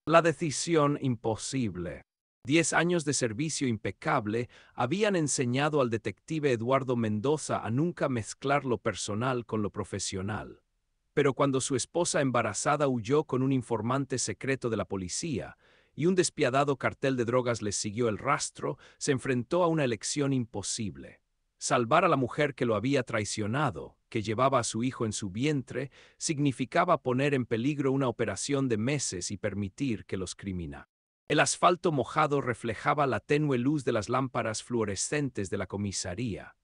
La decisión imposible. 10 años de servicio impecable habían enseñado al detective Eduardo Mendoza a nunca mezclar lo personal con lo profesional. Pero cuando su esposa embarazada huyó con un informante secreto de la policía y un despiadado cartel de drogas les siguió el rastro, se enfrentó a una elección imposible. Salvar a la mujer que lo había traicionado, que llevaba a su hijo en su vientre, significaba poner en peligro una operación de meses y permitir que los criminales. El asfalto mojado reflejaba la tenue luz de las lámparas fluorescentes de la comisaría.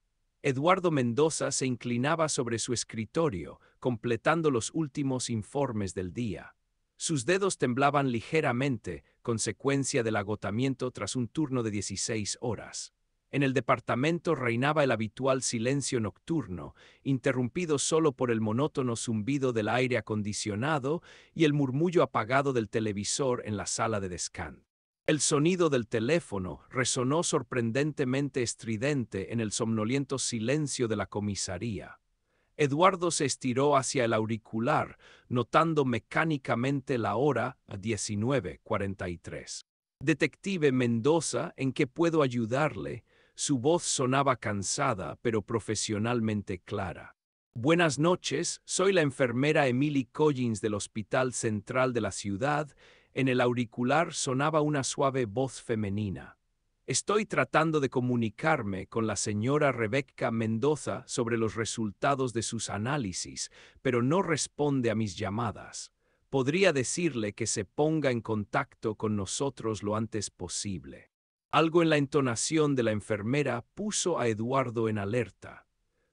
Eduardo Mendoza se inclinaba sobre su escritorio, completando los últimos informes del día. Sus dedos temblaban ligeramente, consecuencia del agotamiento tras un turno de 16 horas. En el departamento reinaba el habitual silencio nocturno, interrumpido solo por el monótono zumbido del aire acondicionado y el murmullo apagado del televisor en la sala de descanso. El sonido del teléfono resonó sorprendentemente estridente en el somnoliento silencio de la comisaría. Eduardo se estiró hacia el auricular, notando mecánicamente la hora a 19:43. Detective Mendoza, ¿en qué puedo ayudarle? Su voz sonaba cansada, pero profesionalmente clara. Buenas noches, soy la enfermera Emily Collins del Hospital Central de la ciudad. En el auricular sonaba una suave voz femenina. Estoy tratando de comunicarme con la señora Rebecca Mendoza sobre los resultados de sus análisis, pero no responde a mis llamadas. Podría decirle que se ponga en contacto con nosotros lo antes posible. Algo en la entonación de la enfermera puso a Eduardo en alerta.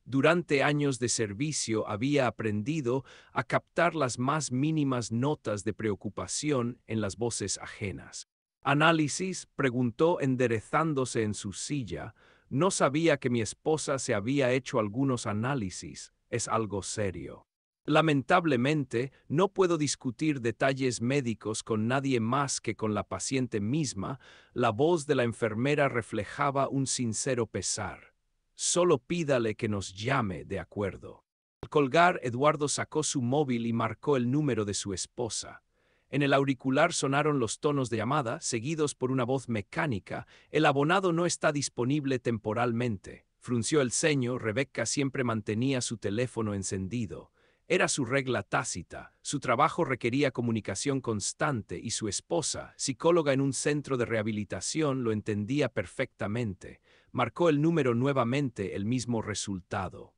Durante años de servicio había aprendido a captar las más mínimas notas de preocupación en las voces ajenas. ¿Análisis?, preguntó enderezándose en su silla. No sabía que mi esposa se había hecho algunos análisis. Es algo serio. Lamentablemente, no puedo discutir detalles médicos con nadie más que con la paciente misma. La voz de la enfermera reflejaba un sincero pesar. Solo pídale que nos llame, ¿de acuerdo? Al colgar, Eduardo sacó su móvil y marcó el número de su esposa. En el auricular sonaron los tonos de llamada, seguidos por una voz mecánica. El abonado no está disponible temporalmente. Frunció el ceño. Rebecca siempre mantenía su teléfono encendido. Era su regla tácita. Su trabajo requería comunicación constante y su esposa, psicóloga en un centro de rehabilitación, lo entendía perfectamente. Marcó el número nuevamente, el mismo resultado.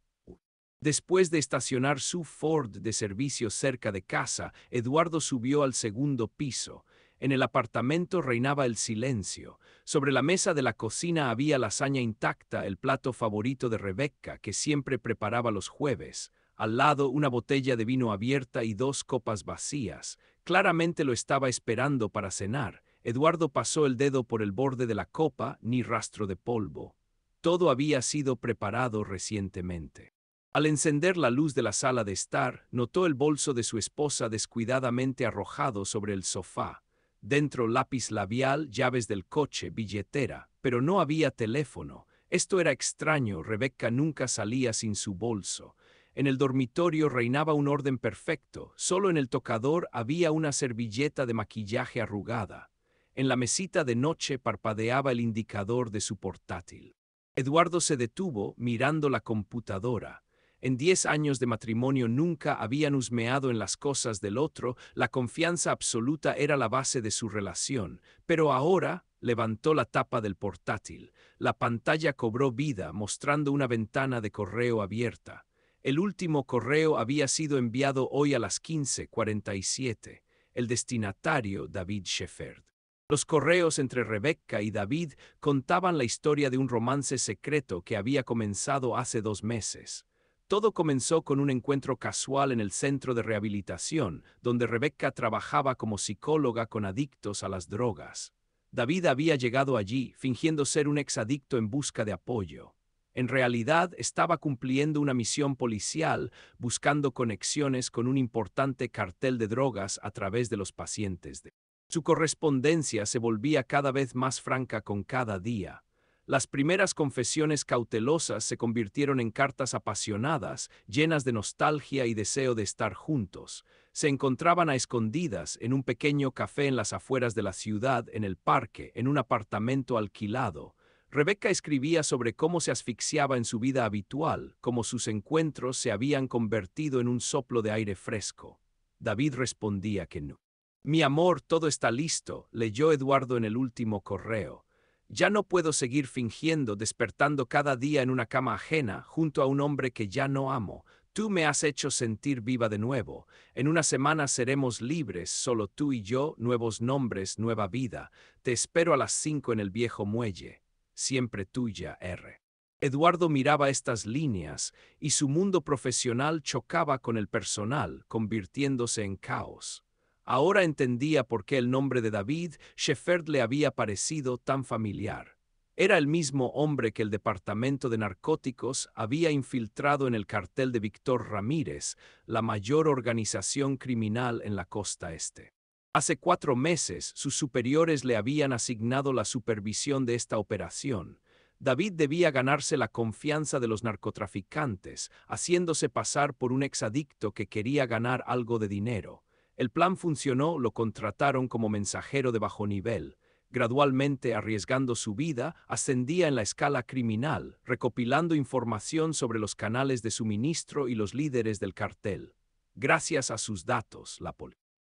Después de estacionar su Ford de servicio cerca de casa, Eduardo subió al segundo piso. En el apartamento reinaba el silencio. Sobre la mesa de la cocina había lasaña intacta, el plato favorito de Rebecca, que siempre preparaba los jueves. Al lado, una botella de vino abierta y 2 copas vacías. Claramente lo estaba esperando para cenar. Eduardo pasó el dedo por el borde de la copa, ni rastro de polvo. Todo había sido preparado recientemente. Al encender la luz de la sala de estar, notó el bolso de su esposa descuidadamente arrojado sobre el sofá. Dentro lápiz labial, llaves del coche, billetera, pero no había teléfono. Esto era extraño. Rebecca nunca salía sin su bolso. En el dormitorio reinaba un orden perfecto. Solo en el tocador había una servilleta de maquillaje arrugada. En la mesita de noche parpadeaba el indicador de su portátil. Eduardo se detuvo mirando la computadora. En 10 años de matrimonio nunca habían husmeado en las cosas del otro. La confianza absoluta era la base de su relación. Pero ahora levantó la tapa del portátil. La pantalla cobró vida, mostrando una ventana de correo abierta. El último correo había sido enviado hoy a las 15:47. El destinatario, David Shefferd. Los correos entre Rebecca y David contaban la historia de un romance secreto que había comenzado hace 2 meses. Todo comenzó con un encuentro casual en el centro de rehabilitación, donde Rebecca trabajaba como psicóloga con adictos a las drogas. David había llegado allí, fingiendo ser un exadicto en busca de apoyo. En realidad, estaba cumpliendo una misión policial, buscando conexiones con un importante cartel de drogas a través de los pacientes. Su correspondencia se volvía cada vez más franca con cada día. Las primeras confesiones cautelosas se convirtieron en cartas apasionadas, llenas de nostalgia y deseo de estar juntos. Se encontraban a escondidas en un pequeño café en las afueras de la ciudad, en el parque, en un apartamento alquilado. Rebecca escribía sobre cómo se asfixiaba en su vida habitual, cómo sus encuentros se habían convertido en un soplo de aire fresco. David respondía que no. Mi amor, todo está listo, leyó Eduardo en el último correo. Ya no puedo seguir fingiendo, despertando cada día en una cama ajena, junto a un hombre que ya no amo. Tú me has hecho sentir viva de nuevo. En una semana seremos libres, solo tú y yo, nuevos nombres, nueva vida. Te espero a las 5 en el viejo muelle. Siempre tuya, R. Eduardo miraba estas líneas, y su mundo profesional chocaba con el personal, convirtiéndose en caos. Ahora entendía por qué el nombre de David Shefferd le había parecido tan familiar. Era el mismo hombre que el departamento de narcóticos había infiltrado en el cartel de Víctor Ramírez, la mayor organización criminal en la costa este. Hace 4 meses, sus superiores le habían asignado la supervisión de esta operación. David debía ganarse la confianza de los narcotraficantes, haciéndose pasar por un exadicto que quería ganar algo de dinero. El plan funcionó, lo contrataron como mensajero de bajo nivel. Gradualmente, arriesgando su vida, ascendía en la escala criminal, recopilando información sobre los canales de suministro y los líderes del cartel. Gracias a sus datos,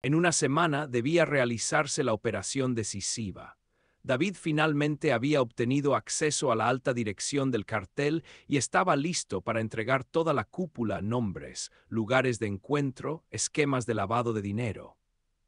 en una semana debía realizarse la operación decisiva. David finalmente había obtenido acceso a la alta dirección del cartel y estaba listo para entregar toda la cúpula, nombres, lugares de encuentro, esquemas de lavado de dinero.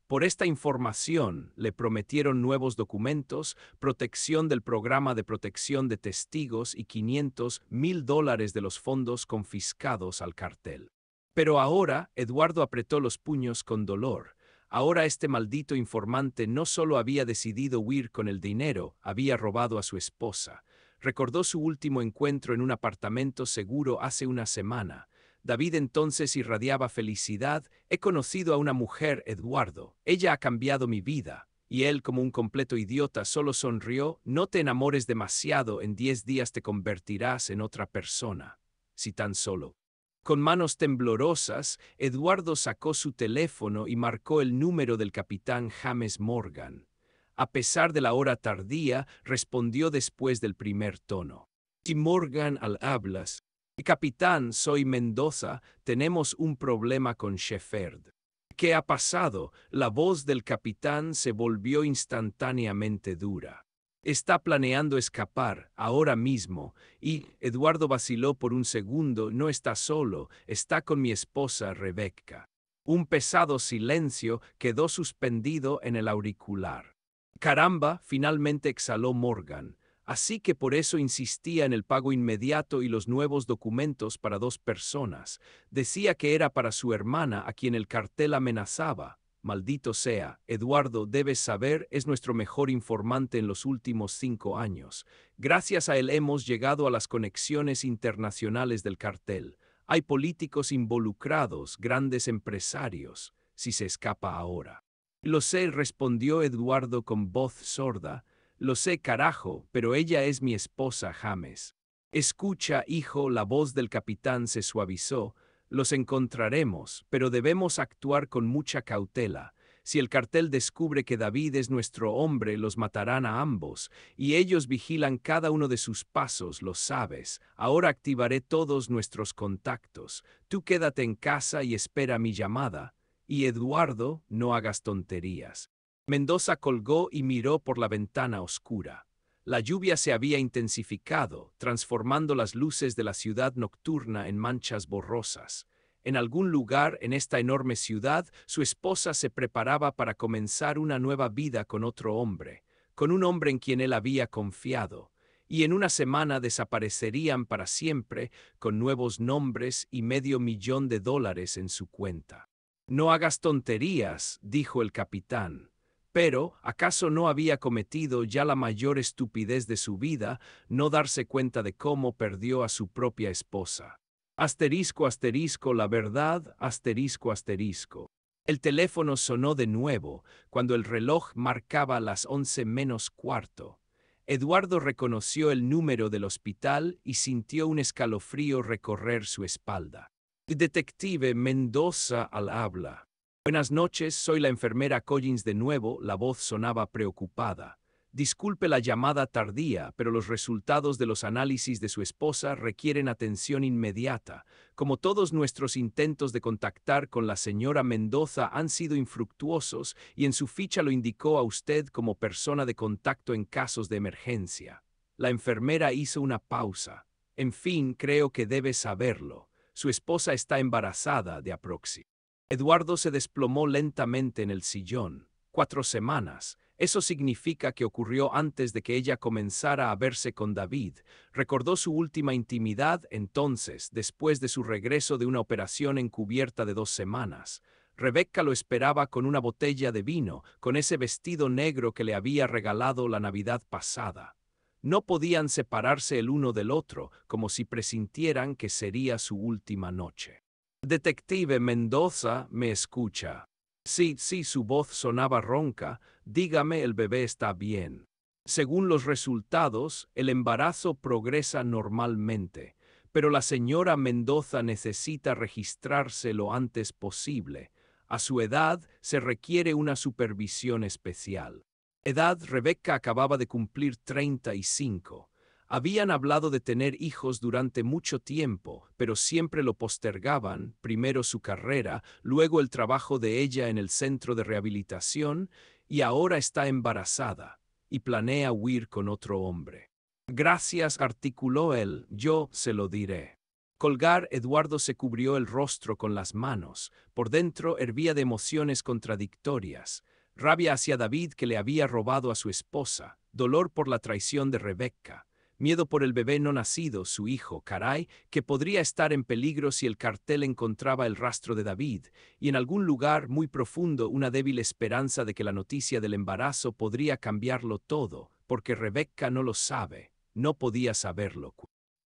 Por esta información le prometieron nuevos documentos, protección del programa de protección de testigos y $500,000 de los fondos confiscados al cartel. Pero ahora Eduardo apretó los puños con dolor. Ahora este maldito informante no solo había decidido huir con el dinero, había robado a su esposa. Recordó su último encuentro en un apartamento seguro hace una semana. David entonces irradiaba felicidad. He conocido a una mujer, Eduardo. Ella ha cambiado mi vida. Y él, como un completo idiota, solo sonrió. No te enamores demasiado, en 10 días te convertirás en otra persona. Si tan solo. Con manos temblorosas, Eduardo sacó su teléfono y marcó el número del capitán James Morgan. A pesar de la hora tardía, respondió después del primer tono. Si Morgan al hablas. Capitán, soy Mendoza, tenemos un problema con Shefferd. ¿Qué ha pasado? La voz del capitán se volvió instantáneamente dura. Está planeando escapar, ahora mismo, y Eduardo vaciló por un segundo. No está solo, está con mi esposa Rebecca. Un pesado silencio quedó suspendido en el auricular. Caramba, finalmente exhaló Morgan. Así que por eso insistía en el pago inmediato y los nuevos documentos para 2 personas. Decía que era para su hermana a quien el cartel amenazaba. Maldito sea, Eduardo, debes saber, es nuestro mejor informante en los últimos 5 años. Gracias a él hemos llegado a las conexiones internacionales del cartel. Hay políticos involucrados, grandes empresarios. Si se escapa ahora. Lo sé, respondió Eduardo con voz sorda. Lo sé, carajo, pero ella es mi esposa, James. Escucha, hijo, la voz del capitán se suavizó. Los encontraremos, pero debemos actuar con mucha cautela. Si el cartel descubre que David es nuestro hombre, los matarán a ambos, y ellos vigilan cada uno de sus pasos, lo sabes. Ahora activaré todos nuestros contactos. Tú quédate en casa y espera mi llamada. Y Eduardo, no hagas tonterías. Mendoza colgó y miró por la ventana oscura. La lluvia se había intensificado, transformando las luces de la ciudad nocturna en manchas borrosas. En algún lugar en esta enorme ciudad, su esposa se preparaba para comenzar una nueva vida con otro hombre, con un hombre en quien él había confiado, y en una semana desaparecerían para siempre con nuevos nombres y $500,000 en su cuenta. No hagas tonterías, dijo el capitán. Pero, ¿acaso no había cometido ya la mayor estupidez de su vida, no darse cuenta de cómo perdió a su propia esposa? Asterisco, asterisco, la verdad, asterisco, asterisco. El teléfono sonó de nuevo, cuando el reloj marcaba las 11 menos cuarto. Eduardo reconoció el número del hospital y sintió un escalofrío recorrer su espalda. Detective Mendoza al habla. Buenas noches, soy la enfermera Collins de nuevo. La voz sonaba preocupada. Disculpe la llamada tardía, pero los resultados de los análisis de su esposa requieren atención inmediata. Como todos nuestros intentos de contactar con la señora Mendoza han sido infructuosos y en su ficha lo indicó a usted como persona de contacto en casos de emergencia. La enfermera hizo una pausa. En fin, creo que debe saberlo. Su esposa está embarazada de aproximadamente. Eduardo se desplomó lentamente en el sillón. 4 semanas. Eso significa que ocurrió antes de que ella comenzara a verse con David. Recordó su última intimidad entonces, después de su regreso de una operación encubierta de 2 semanas. Rebecca lo esperaba con una botella de vino, con ese vestido negro que le había regalado la Navidad pasada. No podían separarse el uno del otro, como si presintieran que sería su última noche. Detective Mendoza, ¿me escucha? Sí, su voz sonaba ronca. Dígame, el bebé está bien. Según los resultados, el embarazo progresa normalmente, pero la señora Mendoza necesita registrarse lo antes posible. A su edad se requiere una supervisión especial. Edad, Rebecca acababa de cumplir 35. Habían hablado de tener hijos durante mucho tiempo, pero siempre lo postergaban, primero su carrera, luego el trabajo de ella en el centro de rehabilitación, y ahora está embarazada, y planea huir con otro hombre. Gracias, articuló él, yo se lo diré. Colgar, Eduardo se cubrió el rostro con las manos, por dentro hervía de emociones contradictorias, rabia hacia David que le había robado a su esposa, dolor por la traición de Rebecca. Miedo por el bebé no nacido, su hijo, caray, que podría estar en peligro si el cartel encontraba el rastro de David, y en algún lugar muy profundo una débil esperanza de que la noticia del embarazo podría cambiarlo todo, porque Rebecca no lo sabe, no podía saberlo.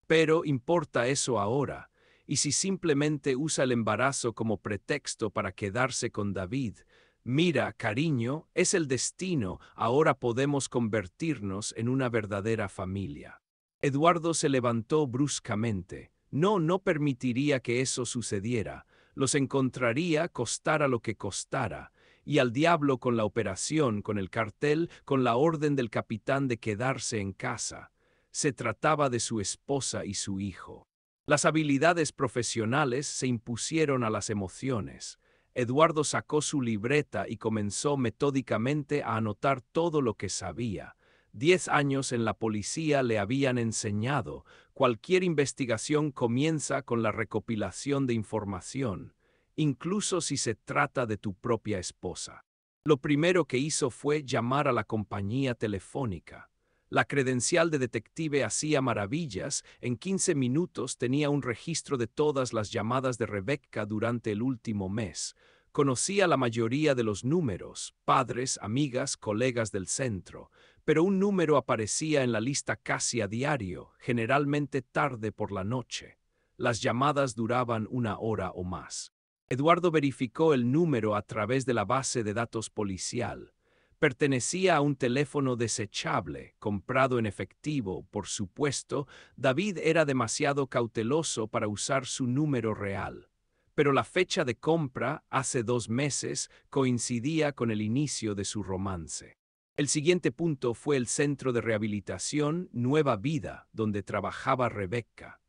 Pero importa eso ahora, y si simplemente usa el embarazo como pretexto para quedarse con David. Mira, cariño, es el destino, ahora podemos convertirnos en una verdadera familia. Eduardo se levantó bruscamente. No permitiría que eso sucediera. Los encontraría costara lo que costara. Y al diablo con la operación, con el cartel, con la orden del capitán de quedarse en casa. Se trataba de su esposa y su hijo. Las habilidades profesionales se impusieron a las emociones. Eduardo sacó su libreta y comenzó metódicamente a anotar todo lo que sabía. 10 años en la policía le habían enseñado. Cualquier investigación comienza con la recopilación de información, incluso si se trata de tu propia esposa. Lo primero que hizo fue llamar a la compañía telefónica. La credencial de detective hacía maravillas. En 15 minutos tenía un registro de todas las llamadas de Rebecca durante el último mes. Conocía la mayoría de los números, padres, amigas, colegas del centro, pero un número aparecía en la lista casi a diario, generalmente tarde por la noche. Las llamadas duraban 1 hora o más. Eduardo verificó el número a través de la base de datos policial. Pertenecía a un teléfono desechable, comprado en efectivo, por supuesto. David era demasiado cauteloso para usar su número real. Pero la fecha de compra, hace 2 meses, coincidía con el inicio de su romance. El siguiente punto fue el centro de rehabilitación Nueva Vida, donde trabajaba Rebecca.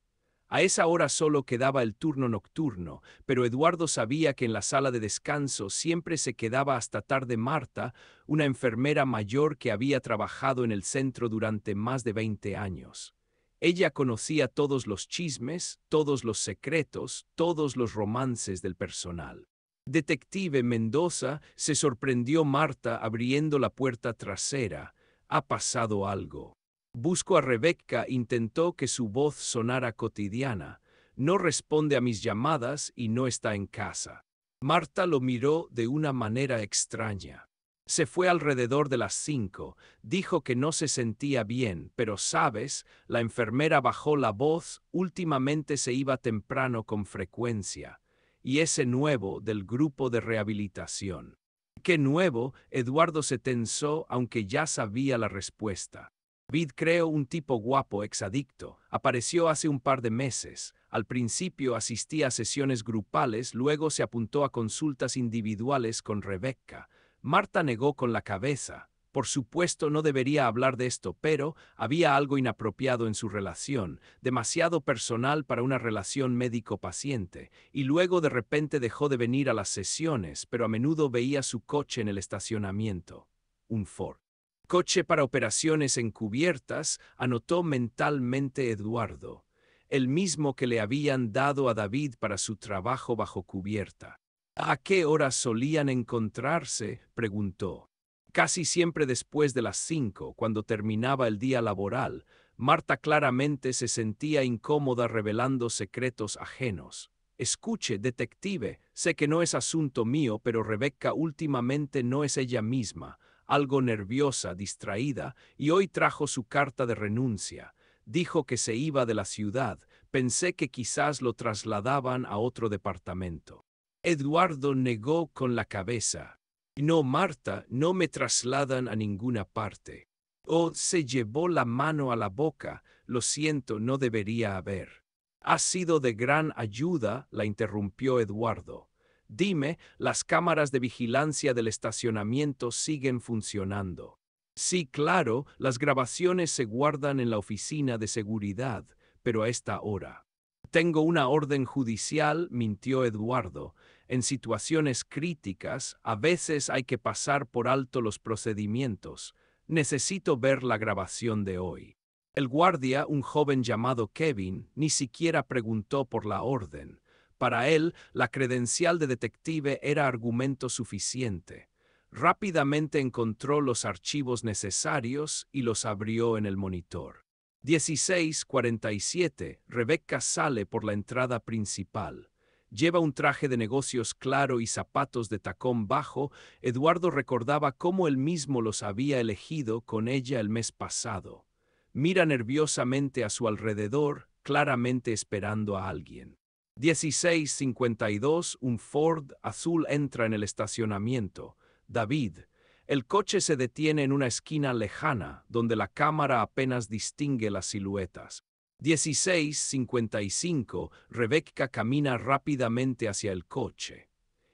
A esa hora solo quedaba el turno nocturno, pero Eduardo sabía que en la sala de descanso siempre se quedaba hasta tarde Marta, una enfermera mayor que había trabajado en el centro durante más de 20 años. Ella conocía todos los chismes, todos los secretos, todos los romances del personal. Detective Mendoza, se sorprendió Marta abriendo la puerta trasera. Ha pasado algo. Busco a Rebecca, intentó que su voz sonara cotidiana. No responde a mis llamadas y no está en casa. Marta lo miró de una manera extraña. Se fue alrededor de las 5, dijo que no se sentía bien, pero sabes, la enfermera bajó la voz, últimamente se iba temprano con frecuencia. Y ese nuevo del grupo de rehabilitación. ¿Qué nuevo? Eduardo se tensó, aunque ya sabía la respuesta. David, creo, un tipo guapo, exadicto. Apareció hace un par de meses. Al principio asistía a sesiones grupales, luego se apuntó a consultas individuales con Rebecca. Marta negó con la cabeza. Por supuesto, no debería hablar de esto, pero había algo inapropiado en su relación, demasiado personal para una relación médico-paciente, y luego de repente dejó de venir a las sesiones, pero a menudo veía su coche en el estacionamiento. Un Ford. Coche para operaciones encubiertas, anotó mentalmente Eduardo, el mismo que le habían dado a David para su trabajo bajo cubierta. ¿A qué horas solían encontrarse?, preguntó. Casi siempre después de las 5, cuando terminaba el día laboral. Marta claramente se sentía incómoda revelando secretos ajenos. Escuche, detective, sé que no es asunto mío, pero Rebecca últimamente no es ella misma, algo nerviosa, distraída, y hoy trajo su carta de renuncia. Dijo que se iba de la ciudad. Pensé que quizás lo trasladaban a otro departamento. Eduardo negó con la cabeza. No, Marta, no me trasladan a ninguna parte. Oh, se llevó la mano a la boca. Lo siento, no debería haber. Ha sido de gran ayuda, la interrumpió Eduardo. Dime, ¿las cámaras de vigilancia del estacionamiento siguen funcionando? Sí, claro, las grabaciones se guardan en la oficina de seguridad, pero a esta hora. Tengo una orden judicial, mintió Eduardo. En situaciones críticas, a veces hay que pasar por alto los procedimientos. Necesito ver la grabación de hoy. El guardia, un joven llamado Kevin, ni siquiera preguntó por la orden. Para él, la credencial de detective era argumento suficiente. Rápidamente encontró los archivos necesarios y los abrió en el monitor. 16:47, Rebecca sale por la entrada principal. Lleva un traje de negocios claro y zapatos de tacón bajo. Eduardo recordaba cómo él mismo los había elegido con ella el mes pasado. Mira nerviosamente a su alrededor, claramente esperando a alguien. 16:52, un Ford azul entra en el estacionamiento. David. El coche se detiene en una esquina lejana, donde la cámara apenas distingue las siluetas. 16:55, Rebecca camina rápidamente hacia el coche.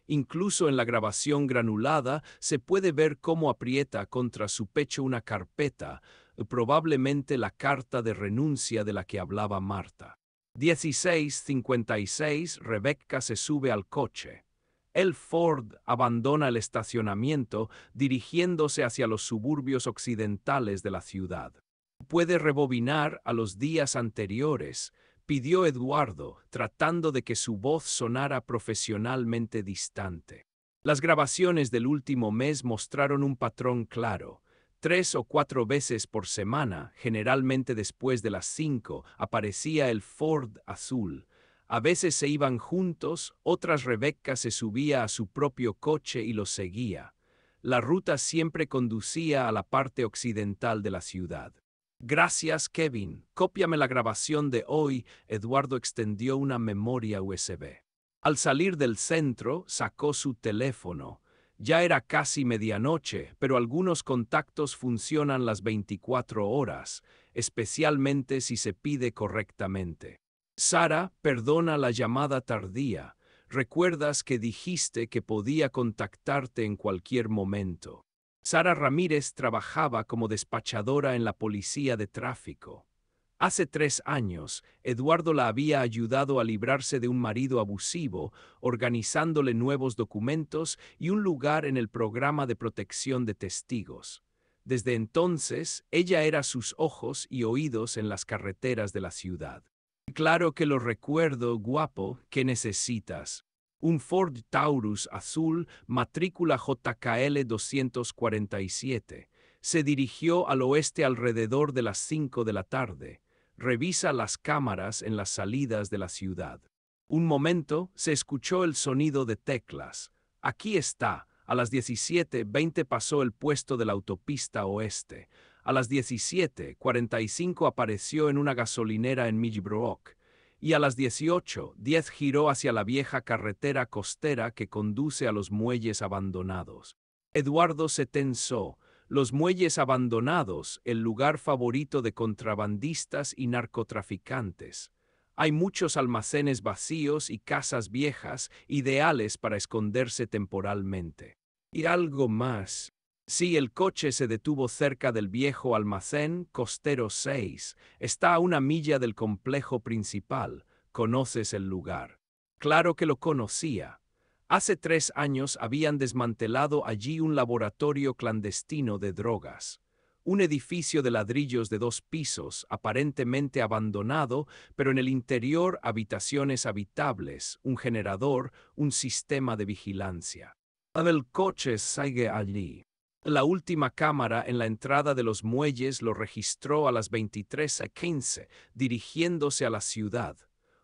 Incluso en la grabación granulada se puede ver cómo aprieta contra su pecho una carpeta, probablemente la carta de renuncia de la que hablaba Marta. 16:56, Rebecca se sube al coche. El Ford abandona el estacionamiento dirigiéndose hacia los suburbios occidentales de la ciudad. Puede rebobinar a los días anteriores, pidió Eduardo, tratando de que su voz sonara profesionalmente distante. Las grabaciones del último mes mostraron un patrón claro. 3 o 4 veces por semana, generalmente después de las 5, aparecía el Ford azul. A veces se iban juntos, otras Rebecca se subía a su propio coche y los seguía. La ruta siempre conducía a la parte occidental de la ciudad. Gracias, Kevin. Cópiame la grabación de hoy. Eduardo extendió una memoria USB. Al salir del centro, sacó su teléfono. Ya era casi medianoche, pero algunos contactos funcionan las 24 horas, especialmente si se pide correctamente. Sara, perdona la llamada tardía. ¿Recuerdas que dijiste que podía contactarte en cualquier momento? Sara Ramírez trabajaba como despachadora en la policía de tráfico. Hace 3 años, Eduardo la había ayudado a librarse de un marido abusivo, organizándole nuevos documentos y un lugar en el programa de protección de testigos. Desde entonces, ella era sus ojos y oídos en las carreteras de la ciudad. Claro que lo recuerdo, guapo. ¿Qué necesitas? Un Ford Taurus azul, matrícula JKL 247. Se dirigió al oeste alrededor de las 5 de la tarde. Revisa las cámaras en las salidas de la ciudad. Un momento, se escuchó el sonido de teclas. Aquí está. A las 17:20 pasó el puesto de la autopista oeste. A las 17:45 apareció en una gasolinera en Millbrook. Y a las 18:10 giró hacia la vieja carretera costera que conduce a los muelles abandonados. Eduardo se tensó. Los muelles abandonados, el lugar favorito de contrabandistas y narcotraficantes. Hay muchos almacenes vacíos y casas viejas, ideales para esconderse temporalmente. Y algo más. Sí, el coche se detuvo cerca del viejo almacén Costero 6. Está a 1 milla del complejo principal. ¿Conoces el lugar? Claro que lo conocía. Hace 3 años habían desmantelado allí un laboratorio clandestino de drogas. Un edificio de ladrillos de 2 pisos, aparentemente abandonado, pero en el interior habitaciones habitables, un generador, un sistema de vigilancia. El coche sigue allí. La última cámara en la entrada de los muelles lo registró a las 23:15, dirigiéndose a la ciudad.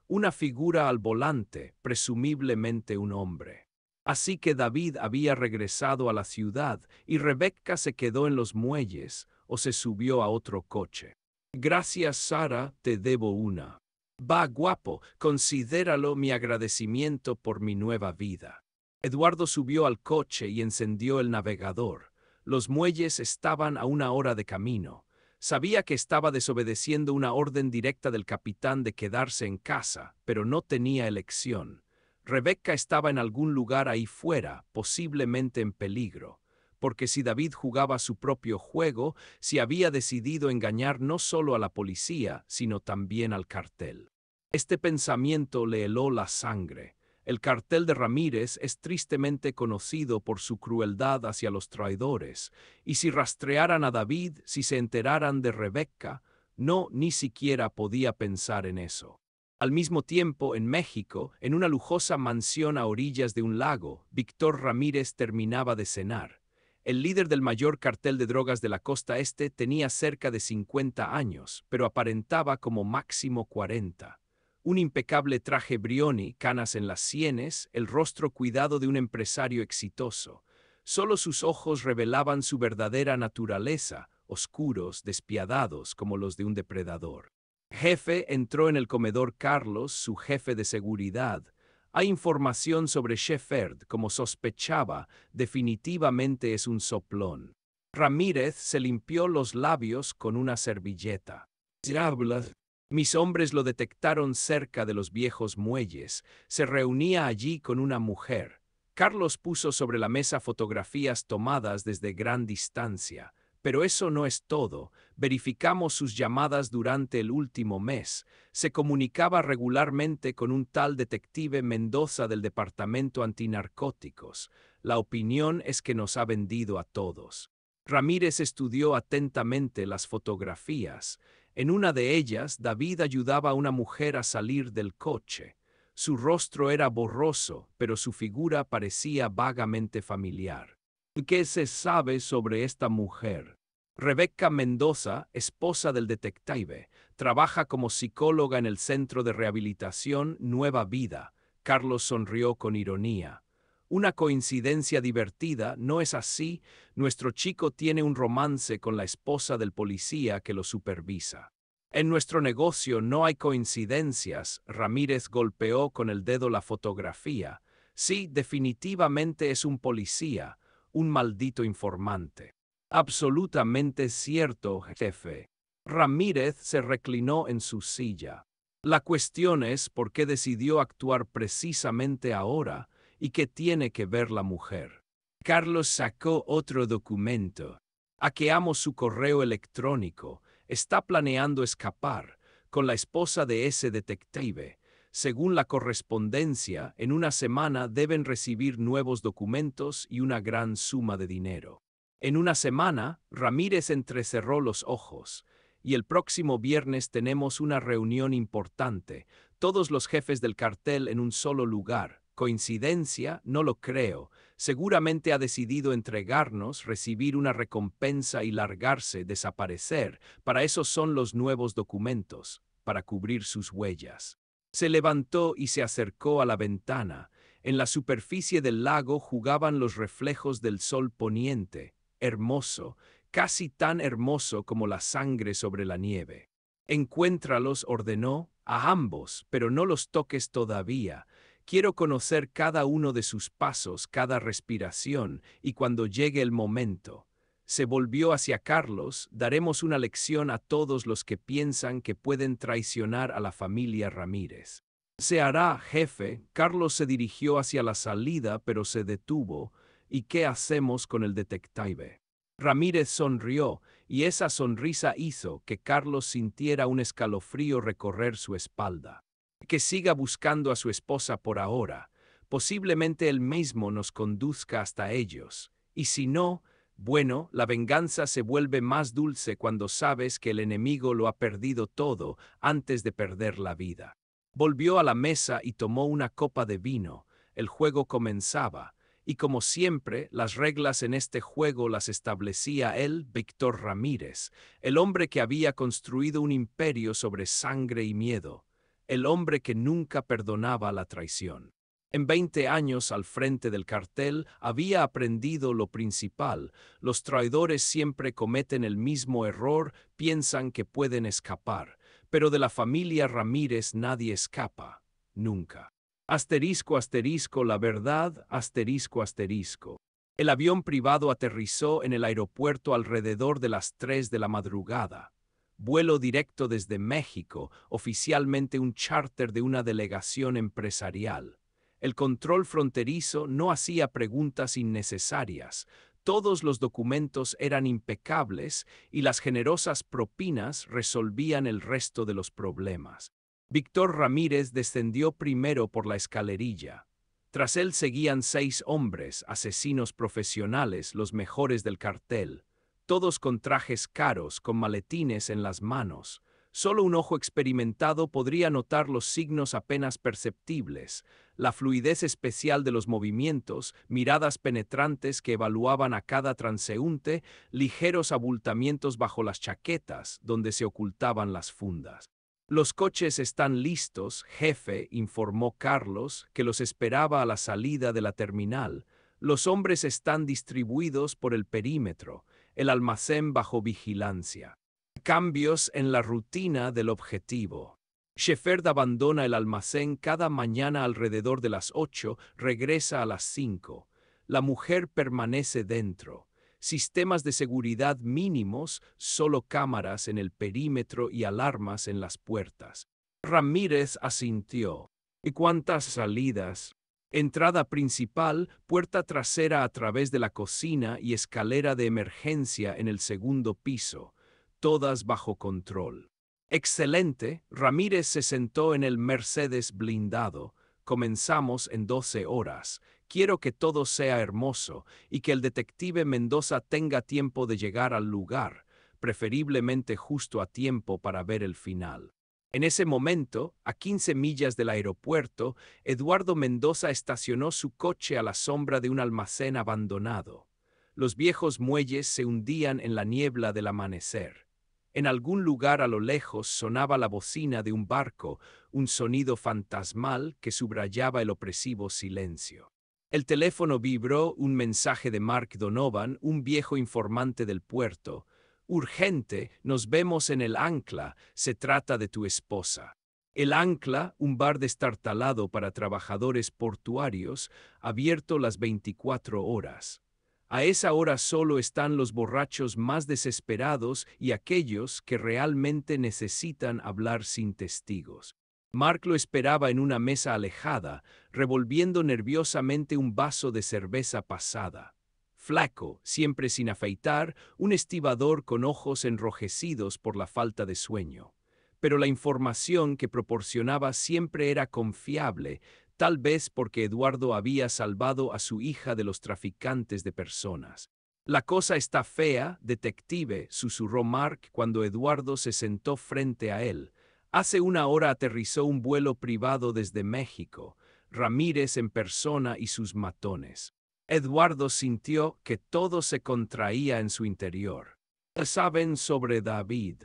Una figura al volante, presumiblemente un hombre. Así que David había regresado a la ciudad y Rebecca se quedó en los muelles o se subió a otro coche. Gracias, Sara, te debo una. Va, guapo, considéralo mi agradecimiento por mi nueva vida. Eduardo subió al coche y encendió el navegador. Los muelles estaban a 1 hora de camino. Sabía que estaba desobedeciendo una orden directa del capitán de quedarse en casa, pero no tenía elección. Rebecca estaba en algún lugar ahí fuera, posiblemente en peligro, porque si David jugaba su propio juego, si había decidido engañar no solo a la policía, sino también al cartel. Este pensamiento le heló la sangre. El cartel de Ramírez es tristemente conocido por su crueldad hacia los traidores, y si rastrearan a David, si se enteraran de Rebecca, no ni siquiera podía pensar en eso. Al mismo tiempo, en México, en una lujosa mansión a orillas de un lago, Víctor Ramírez terminaba de cenar. El líder del mayor cartel de drogas de la costa este tenía cerca de 50 años, pero aparentaba como máximo 40. Un impecable traje Brioni, canas en las sienes, el rostro cuidado de un empresario exitoso. Solo sus ojos revelaban su verdadera naturaleza, oscuros, despiadados como los de un depredador. Jefe entró en el comedor Carlos, su jefe de seguridad. Hay información sobre Shefferd, como sospechaba, definitivamente es un soplón. Ramírez se limpió los labios con una servilleta. Diablos. Mis hombres lo detectaron cerca de los viejos muelles. Se reunía allí con una mujer. Carlos puso sobre la mesa fotografías tomadas desde gran distancia. Pero eso no es todo. Verificamos sus llamadas durante el último mes. Se comunicaba regularmente con un tal detective Mendoza del Departamento Antinarcóticos. La opinión es que nos ha vendido a todos. Ramírez estudió atentamente las fotografías. En una de ellas, David ayudaba a una mujer a salir del coche. Su rostro era borroso, pero su figura parecía vagamente familiar. ¿Qué se sabe sobre esta mujer? Rebecca Mendoza, esposa del detective, trabaja como psicóloga en el Centro de Rehabilitación Nueva Vida. Carlos sonrió con ironía. Una coincidencia divertida, ¿no es así? Nuestro chico tiene un romance con la esposa del policía que lo supervisa. En nuestro negocio no hay coincidencias. Ramírez golpeó con el dedo la fotografía. Sí, definitivamente es un policía, un maldito informante. Absolutamente cierto, jefe. Ramírez se reclinó en su silla. La cuestión es por qué decidió actuar precisamente ahora y qué tiene que ver la mujer. Carlos sacó otro documento. Hackeamos su correo electrónico. Está planeando escapar con la esposa de ese detective. Según la correspondencia, en una semana deben recibir nuevos documentos y una gran suma de dinero. En una semana, Ramírez entrecerró los ojos. Y el próximo viernes tenemos una reunión importante. Todos los jefes del cartel en un solo lugar. ¿Coincidencia? No lo creo. Seguramente ha decidido entregarnos, recibir una recompensa y largarse, desaparecer. Para eso son los nuevos documentos, para cubrir sus huellas. Se levantó y se acercó a la ventana. En la superficie del lago jugaban los reflejos del sol poniente, hermoso, casi tan hermoso como la sangre sobre la nieve. Encuéntralos, ordenó, a ambos, pero no los toques todavía. Quiero conocer cada uno de sus pasos, cada respiración, y cuando llegue el momento. Se volvió hacia Carlos. Daremos una lección a todos los que piensan que pueden traicionar a la familia Ramírez. Se hará, jefe. Carlos se dirigió hacia la salida, pero se detuvo. ¿Y qué hacemos con el detective? Ramírez sonrió, y esa sonrisa hizo que Carlos sintiera un escalofrío recorrer su espalda. Que siga buscando a su esposa por ahora. Posiblemente él mismo nos conduzca hasta ellos. Y si no, bueno, la venganza se vuelve más dulce cuando sabes que el enemigo lo ha perdido todo antes de perder la vida. Volvió a la mesa y tomó una copa de vino. El juego comenzaba, y como siempre, las reglas en este juego las establecía él, Víctor Ramírez, el hombre que había construido un imperio sobre sangre y miedo, el hombre que nunca perdonaba la traición. En 20 años al frente del cartel había aprendido lo principal: los traidores siempre cometen el mismo error, piensan que pueden escapar, pero de la familia Ramírez nadie escapa, nunca. Asterisco, asterisco, la verdad, asterisco, asterisco. El avión privado aterrizó en el aeropuerto alrededor de las 3 de la madrugada. Vuelo directo desde México, oficialmente un charter de una delegación empresarial. El control fronterizo no hacía preguntas innecesarias. Todos los documentos eran impecables y las generosas propinas resolvían el resto de los problemas. Víctor Ramírez descendió primero por la escalerilla. Tras él seguían 6 hombres, asesinos profesionales, los mejores del cartel, todos con trajes caros, con maletines en las manos. Solo un ojo experimentado podría notar los signos apenas perceptibles, la fluidez especial de los movimientos, miradas penetrantes que evaluaban a cada transeúnte, ligeros abultamientos bajo las chaquetas, donde se ocultaban las fundas. Los coches están listos, jefe, informó Carlos, que los esperaba a la salida de la terminal. Los hombres están distribuidos por el perímetro, el almacén bajo vigilancia. Cambios en la rutina del objetivo. Shepard abandona el almacén cada mañana alrededor de las 8, regresa a las 5. La mujer permanece dentro. Sistemas de seguridad mínimos, solo cámaras en el perímetro y alarmas en las puertas. Ramírez asintió. ¿Y cuántas salidas? Entrada principal, puerta trasera a través de la cocina y escalera de emergencia en el segundo piso, todas bajo control. Excelente. Ramírez se sentó en el Mercedes blindado. Comenzamos en 12 horas. Quiero que todo sea hermoso y que el detective Mendoza tenga tiempo de llegar al lugar, preferiblemente justo a tiempo para ver el final. En ese momento, a 15 millas del aeropuerto, Eduardo Mendoza estacionó su coche a la sombra de un almacén abandonado. Los viejos muelles se hundían en la niebla del amanecer. En algún lugar a lo lejos sonaba la bocina de un barco, un sonido fantasmal que subrayaba el opresivo silencio. El teléfono vibró, un mensaje de Mark Donovan, un viejo informante del puerto. Urgente, nos vemos en el Ancla, se trata de tu esposa. El Ancla, un bar destartalado para trabajadores portuarios, abierto las 24 horas. A esa hora solo están los borrachos más desesperados y aquellos que realmente necesitan hablar sin testigos. Mark lo esperaba en una mesa alejada, revolviendo nerviosamente un vaso de cerveza pasada. Flaco, siempre sin afeitar, un estibador con ojos enrojecidos por la falta de sueño. Pero la información que proporcionaba siempre era confiable, tal vez porque Eduardo había salvado a su hija de los traficantes de personas. La cosa está fea, detective, susurró Mark cuando Eduardo se sentó frente a él. Hace una hora aterrizó un vuelo privado desde México, Ramírez en persona y sus matones. Eduardo sintió que todo se contraía en su interior. ¿Qué saben sobre David?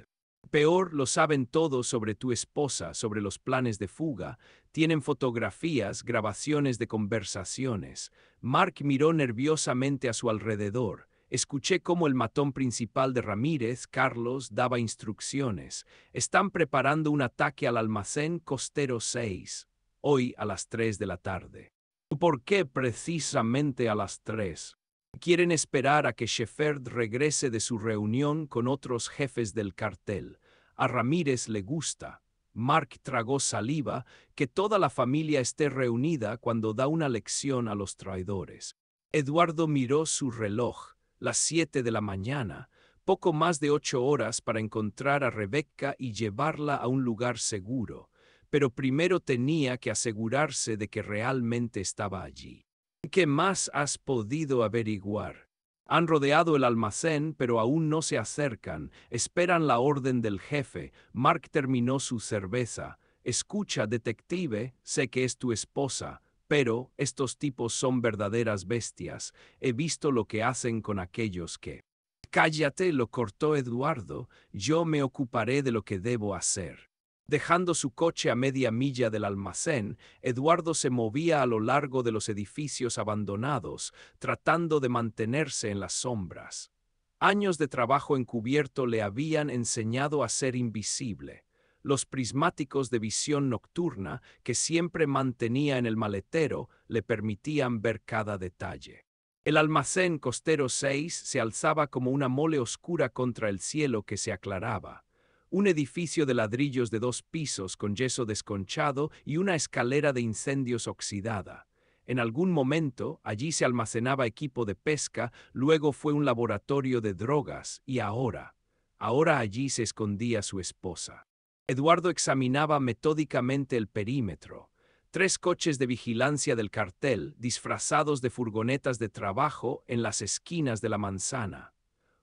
Peor, lo saben todo sobre tu esposa, sobre los planes de fuga. Tienen fotografías, grabaciones de conversaciones. Mark miró nerviosamente a su alrededor. Escuché cómo el matón principal de Ramírez, Carlos, daba instrucciones. Están preparando un ataque al almacén Costero 6, hoy a las 3 de la tarde. ¿Por qué precisamente a las 3? Quieren esperar a que Shepard regrese de su reunión con otros jefes del cartel. A Ramírez le gusta. Mark tragó saliva, que toda la familia esté reunida cuando da una lección a los traidores. Eduardo miró su reloj, las 7 de la mañana, poco más de 8 horas para encontrar a Rebecca y llevarla a un lugar seguro, pero primero tenía que asegurarse de que realmente estaba allí. ¿Qué más has podido averiguar? Han rodeado el almacén, pero aún no se acercan. Esperan la orden del jefe. Mark terminó su cerveza. Escucha, detective, sé que es tu esposa, pero estos tipos son verdaderas bestias. He visto lo que hacen con aquellos que... Cállate, lo cortó Eduardo. Yo me ocuparé de lo que debo hacer. Dejando su coche a media milla del almacén, Eduardo se movía a lo largo de los edificios abandonados, tratando de mantenerse en las sombras. Años de trabajo encubierto le habían enseñado a ser invisible. Los prismáticos de visión nocturna, que siempre mantenía en el maletero, le permitían ver cada detalle. El almacén costero 6 se alzaba como una mole oscura contra el cielo que se aclaraba. Un edificio de ladrillos de 2 pisos con yeso desconchado y una escalera de incendios oxidada. En algún momento allí se almacenaba equipo de pesca, luego fue un laboratorio de drogas y ahora allí se escondía su esposa. Eduardo examinaba metódicamente el perímetro. 3 coches de vigilancia del cartel, disfrazados de furgonetas de trabajo en las esquinas de la manzana.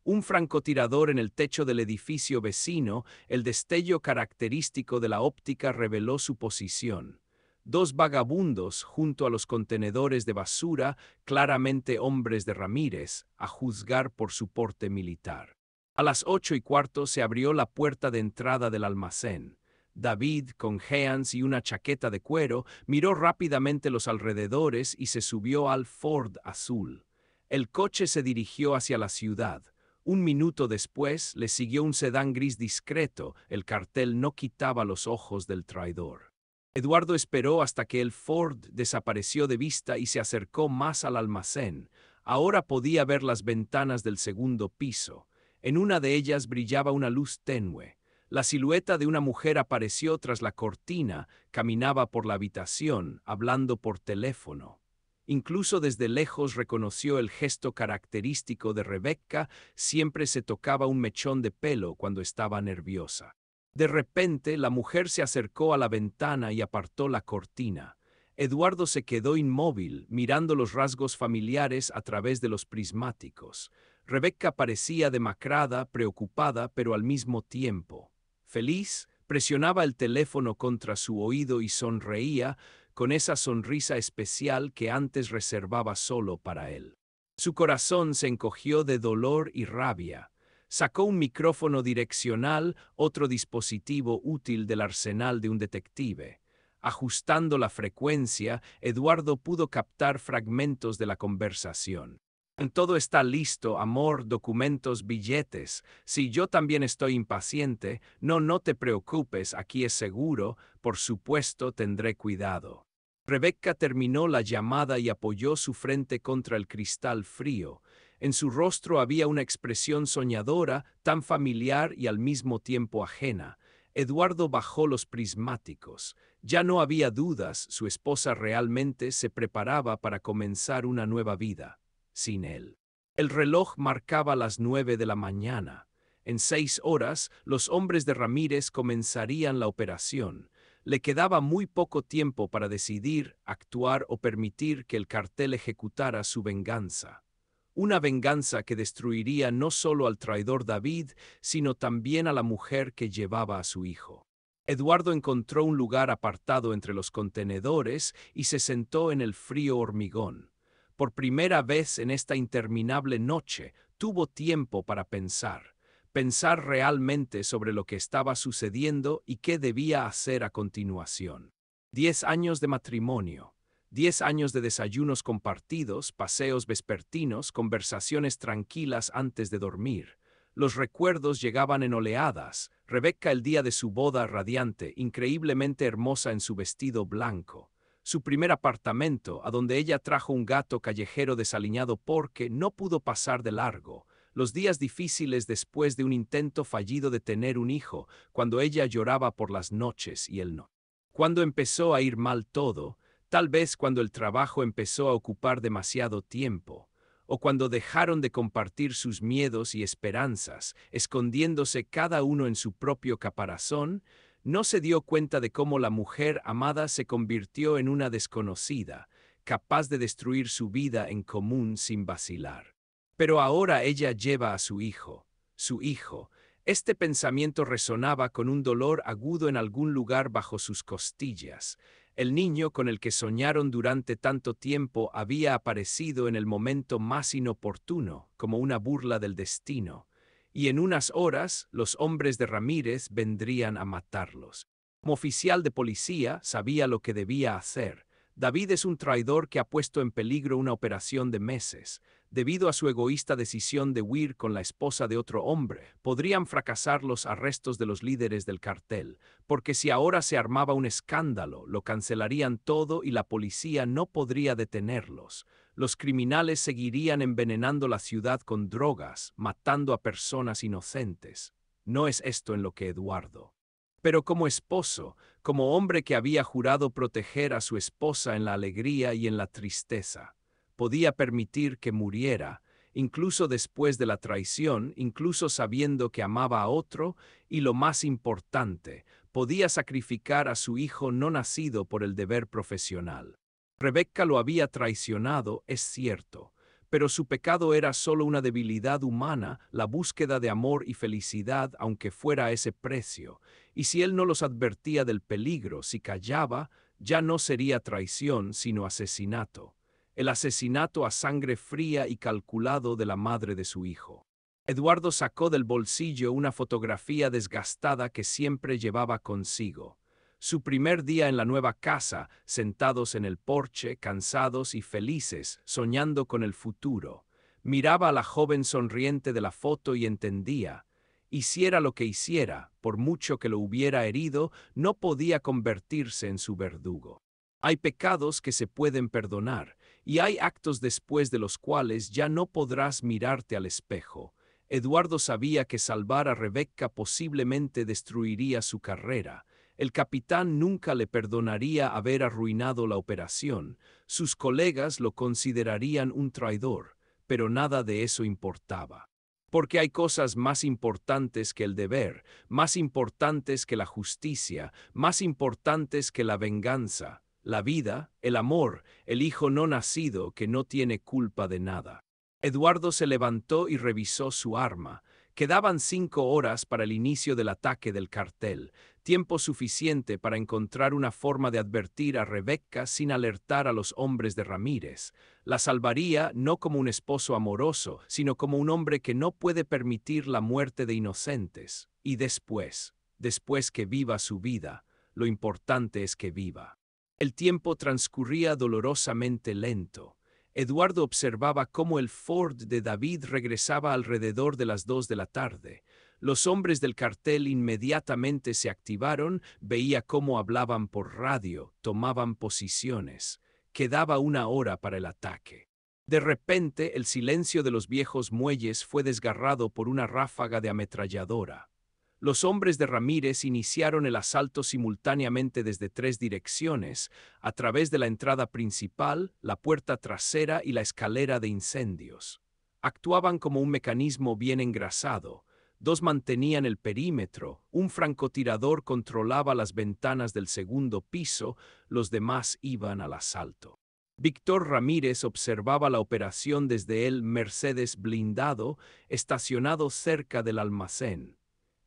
Un francotirador en el techo del edificio vecino, el destello característico de la óptica reveló su posición. 2 vagabundos junto a los contenedores de basura, claramente hombres de Ramírez, a juzgar por su porte militar. A las 8:15 se abrió la puerta de entrada del almacén. David, con jeans y una chaqueta de cuero, miró rápidamente los alrededores y se subió al Ford azul. El coche se dirigió hacia la ciudad. Un minuto después le siguió un sedán gris discreto. El cartel no quitaba los ojos del traidor. Eduardo esperó hasta que el Ford desapareció de vista y se acercó más al almacén. Ahora podía ver las ventanas del segundo piso. En una de ellas brillaba una luz tenue. La silueta de una mujer apareció tras la cortina, caminaba por la habitación, hablando por teléfono. Incluso desde lejos reconoció el gesto característico de Rebecca, siempre se tocaba un mechón de pelo cuando estaba nerviosa. De repente, la mujer se acercó a la ventana y apartó la cortina. Eduardo se quedó inmóvil, mirando los rasgos familiares a través de los prismáticos. Rebecca parecía demacrada, preocupada, pero al mismo tiempo feliz. Presionaba el teléfono contra su oído y sonreía, con esa sonrisa especial que antes reservaba solo para él. Su corazón se encogió de dolor y rabia. Sacó un micrófono direccional, otro dispositivo útil del arsenal de un detective. Ajustando la frecuencia, Eduardo pudo captar fragmentos de la conversación. Todo está listo, amor, documentos, billetes. Si yo también estoy impaciente, no te preocupes, aquí es seguro, por supuesto tendré cuidado. Rebecca terminó la llamada y apoyó su frente contra el cristal frío. En su rostro había una expresión soñadora, tan familiar y al mismo tiempo ajena. Eduardo bajó los prismáticos. Ya no había dudas, su esposa realmente se preparaba para comenzar una nueva vida. Sin él. El reloj marcaba las 9 de la mañana. En 6 horas, los hombres de Ramírez comenzarían la operación. Le quedaba muy poco tiempo para decidir, actuar o permitir que el cartel ejecutara su venganza. Una venganza que destruiría no solo al traidor David, sino también a la mujer que llevaba a su hijo. Eduardo encontró un lugar apartado entre los contenedores y se sentó en el frío hormigón. Por primera vez en esta interminable noche, tuvo tiempo para pensar realmente sobre lo que estaba sucediendo y qué debía hacer a continuación. 10 años de matrimonio, 10 años de desayunos compartidos, paseos vespertinos, conversaciones tranquilas antes de dormir. Los recuerdos llegaban en oleadas. Rebecca el día de su boda radiante, increíblemente hermosa en su vestido blanco. su primer apartamento, a donde ella trajo un gato callejero desaliñado porque no pudo pasar de largo, los días difíciles después de un intento fallido de tener un hijo, cuando ella lloraba por las noches y él no. Cuando empezó a ir mal todo, tal vez cuando el trabajo empezó a ocupar demasiado tiempo, o cuando dejaron de compartir sus miedos y esperanzas, escondiéndose cada uno en su propio caparazón, no se dio cuenta de cómo la mujer amada se convirtió en una desconocida, capaz de destruir su vida en común sin vacilar. Pero ahora ella lleva a su hijo. Su hijo. Este pensamiento resonaba con un dolor agudo en algún lugar bajo sus costillas. El niño con el que soñaron durante tanto tiempo había aparecido en el momento más inoportuno, como una burla del destino, y en unas horas los hombres de Ramírez vendrían a matarlos. Como oficial de policía sabía lo que debía hacer. David es un traidor que ha puesto en peligro una operación de meses. Debido a su egoísta decisión de huir con la esposa de otro hombre, podrían fracasar los arrestos de los líderes del cartel, porque si ahora se armaba un escándalo, lo cancelarían todo y la policía no podría detenerlos. Los criminales seguirían envenenando la ciudad con drogas, matando a personas inocentes. No es esto en lo que Eduardo. Pero como esposo, como hombre que había jurado proteger a su esposa en la alegría y en la tristeza, podía permitir que muriera, incluso después de la traición, incluso sabiendo que amaba a otro, y lo más importante, podía sacrificar a su hijo no nacido por el deber profesional. Rebecca lo había traicionado, es cierto, pero su pecado era solo una debilidad humana, la búsqueda de amor y felicidad, aunque fuera a ese precio, y si él no los advertía del peligro, si callaba, ya no sería traición, sino asesinato. El asesinato a sangre fría y calculado de la madre de su hijo. Eduardo sacó del bolsillo una fotografía desgastada que siempre llevaba consigo. Su primer día en la nueva casa, sentados en el porche, cansados y felices, soñando con el futuro. Miraba a la joven sonriente de la foto y entendía. Hiciera lo que hiciera, por mucho que lo hubiera herido, no podía convertirse en su verdugo. Hay pecados que se pueden perdonar, y hay actos después de los cuales ya no podrás mirarte al espejo. Eduardo sabía que salvar a Rebecca posiblemente destruiría su carrera. El capitán nunca le perdonaría haber arruinado la operación. Sus colegas lo considerarían un traidor, pero nada de eso importaba. Porque hay cosas más importantes que el deber, más importantes que la justicia, más importantes que la venganza. La vida, el amor, el hijo no nacido que no tiene culpa de nada. Eduardo se levantó y revisó su arma. Quedaban 5 horas para el inicio del ataque del cartel, tiempo suficiente para encontrar una forma de advertir a Rebecca sin alertar a los hombres de Ramírez. La salvaría no como un esposo amoroso, sino como un hombre que no puede permitir la muerte de inocentes. Y después que viva su vida, lo importante es que viva. El tiempo transcurría dolorosamente lento. Eduardo observaba cómo el Ford de David regresaba alrededor de las 2 de la tarde. Los hombres del cartel inmediatamente se activaron, veía cómo hablaban por radio, tomaban posiciones. Quedaba 1 hora para el ataque. De repente, el silencio de los viejos muelles fue desgarrado por una ráfaga de ametralladora. Los hombres de Ramírez iniciaron el asalto simultáneamente desde 3 direcciones, a través de la entrada principal, la puerta trasera y la escalera de incendios. Actuaban como un mecanismo bien engrasado. 2 mantenían el perímetro, un francotirador controlaba las ventanas del segundo piso, los demás iban al asalto. Víctor Ramírez observaba la operación desde el Mercedes blindado, estacionado cerca del almacén.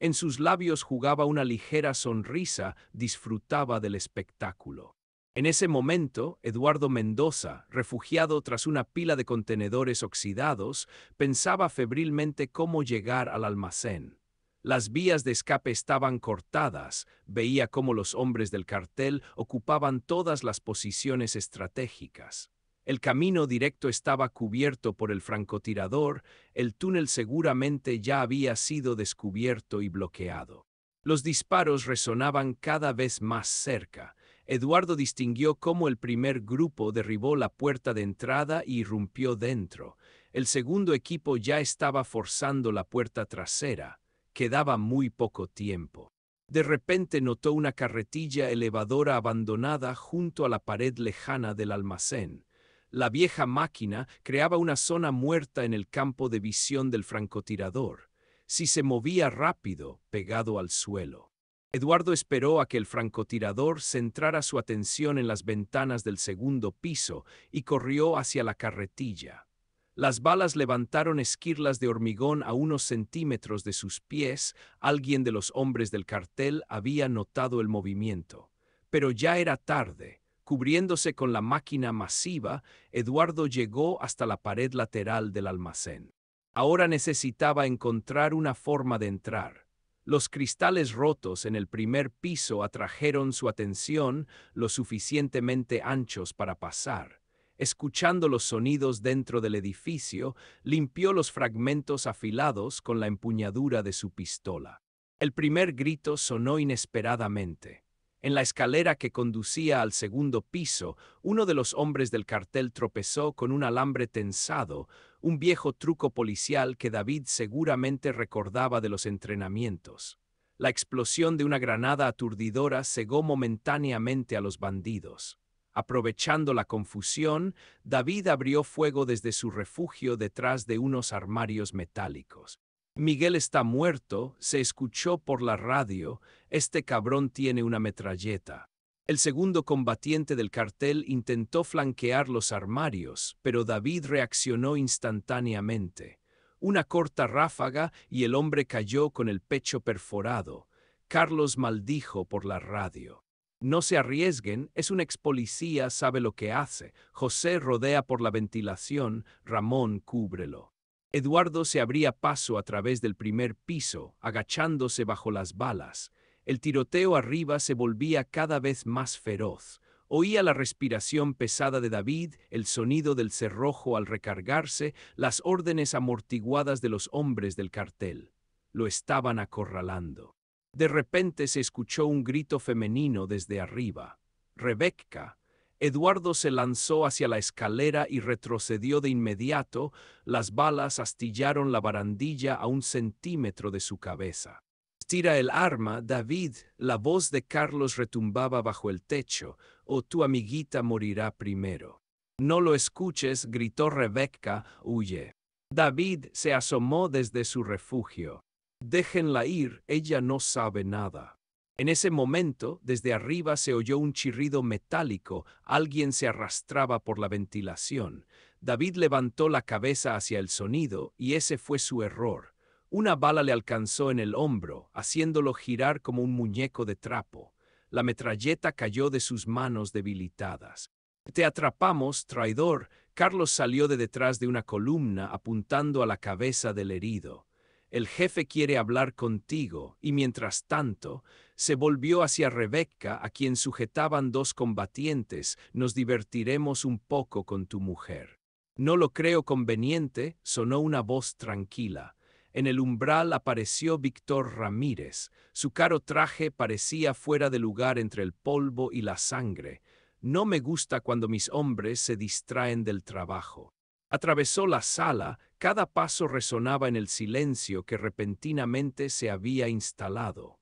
En sus labios jugaba una ligera sonrisa, disfrutaba del espectáculo. En ese momento, Eduardo Mendoza, refugiado tras una pila de contenedores oxidados, pensaba febrilmente cómo llegar al almacén. Las vías de escape estaban cortadas, veía cómo los hombres del cartel ocupaban todas las posiciones estratégicas. El camino directo estaba cubierto por el francotirador, el túnel seguramente ya había sido descubierto y bloqueado. Los disparos resonaban cada vez más cerca. Eduardo distinguió cómo el primer grupo derribó la puerta de entrada y irrumpió dentro. El segundo equipo ya estaba forzando la puerta trasera. Quedaba muy poco tiempo. De repente notó una carretilla elevadora abandonada junto a la pared lejana del almacén. La vieja máquina creaba una zona muerta en el campo de visión del francotirador. Si se movía rápido, pegado al suelo. Eduardo esperó a que el francotirador centrara su atención en las ventanas del segundo piso y corrió hacia la carretilla. Las balas levantaron esquirlas de hormigón a unos centímetros de sus pies. Alguien de los hombres del cartel había notado el movimiento. Pero ya era tarde. Cubriéndose con la máquina masiva, Eduardo llegó hasta la pared lateral del almacén. Ahora necesitaba encontrar una forma de entrar. Los cristales rotos en el primer piso atrajeron su atención lo suficientemente anchos para pasar. Escuchando los sonidos dentro del edificio, limpió los fragmentos afilados con la empuñadura de su pistola. El primer grito sonó inesperadamente. En la escalera que conducía al segundo piso, uno de los hombres del cartel tropezó con un alambre tensado, un viejo truco policial que David seguramente recordaba de los entrenamientos. La explosión de una granada aturdidora cegó momentáneamente a los bandidos. Aprovechando la confusión, David abrió fuego desde su refugio detrás de unos armarios metálicos. Miguel está muerto, se escuchó por la radio. Este cabrón tiene una metralleta. El segundo combatiente del cartel intentó flanquear los armarios, pero David reaccionó instantáneamente. Una corta ráfaga y el hombre cayó con el pecho perforado. Carlos maldijo por la radio. No se arriesguen, es un expolicía, sabe lo que hace. José rodea por la ventilación, Ramón cúbrelo. Eduardo se abría paso a través del primer piso, agachándose bajo las balas. El tiroteo arriba se volvía cada vez más feroz. Oía la respiración pesada de David, el sonido del cerrojo al recargarse, las órdenes amortiguadas de los hombres del cartel. Lo estaban acorralando. De repente se escuchó un grito femenino desde arriba. «Rebecca». Eduardo se lanzó hacia la escalera y retrocedió de inmediato. Las balas astillaron la barandilla a 1 centímetro de su cabeza. «Tira el arma, David». La voz de Carlos retumbaba bajo el techo. «O tu amiguita morirá primero». «No lo escuches», gritó Rebecca. «Huye». David se asomó desde su refugio. «Déjenla ir, ella no sabe nada». En ese momento, desde arriba se oyó un chirrido metálico. Alguien se arrastraba por la ventilación. David levantó la cabeza hacia el sonido, y ese fue su error. Una bala le alcanzó en el hombro, haciéndolo girar como un muñeco de trapo. La metralleta cayó de sus manos debilitadas. «Te atrapamos, traidor». Carlos salió de detrás de una columna apuntando a la cabeza del herido. «El jefe quiere hablar contigo», y mientras tanto, se volvió hacia Rebecca, a quien sujetaban 2 combatientes. «Nos divertiremos un poco con tu mujer». «No lo creo conveniente», sonó una voz tranquila. En el umbral apareció Víctor Ramírez. Su caro traje parecía fuera de lugar entre el polvo y la sangre. «No me gusta cuando mis hombres se distraen del trabajo». Atravesó la sala, cada paso resonaba en el silencio que repentinamente se había instalado.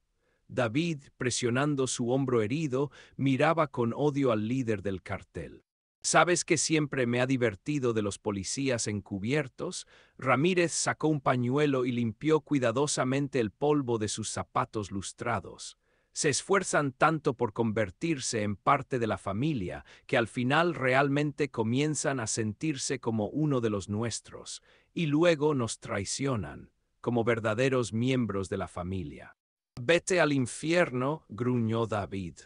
David, presionando su hombro herido, miraba con odio al líder del cartel. «¿Sabes que siempre me ha divertido de los policías encubiertos?» Ramírez sacó un pañuelo y limpió cuidadosamente el polvo de sus zapatos lustrados. «Se esfuerzan tanto por convertirse en parte de la familia que al final realmente comienzan a sentirse como uno de los nuestros, y luego nos traicionan, como verdaderos miembros de la familia». «Vete al infierno», gruñó David.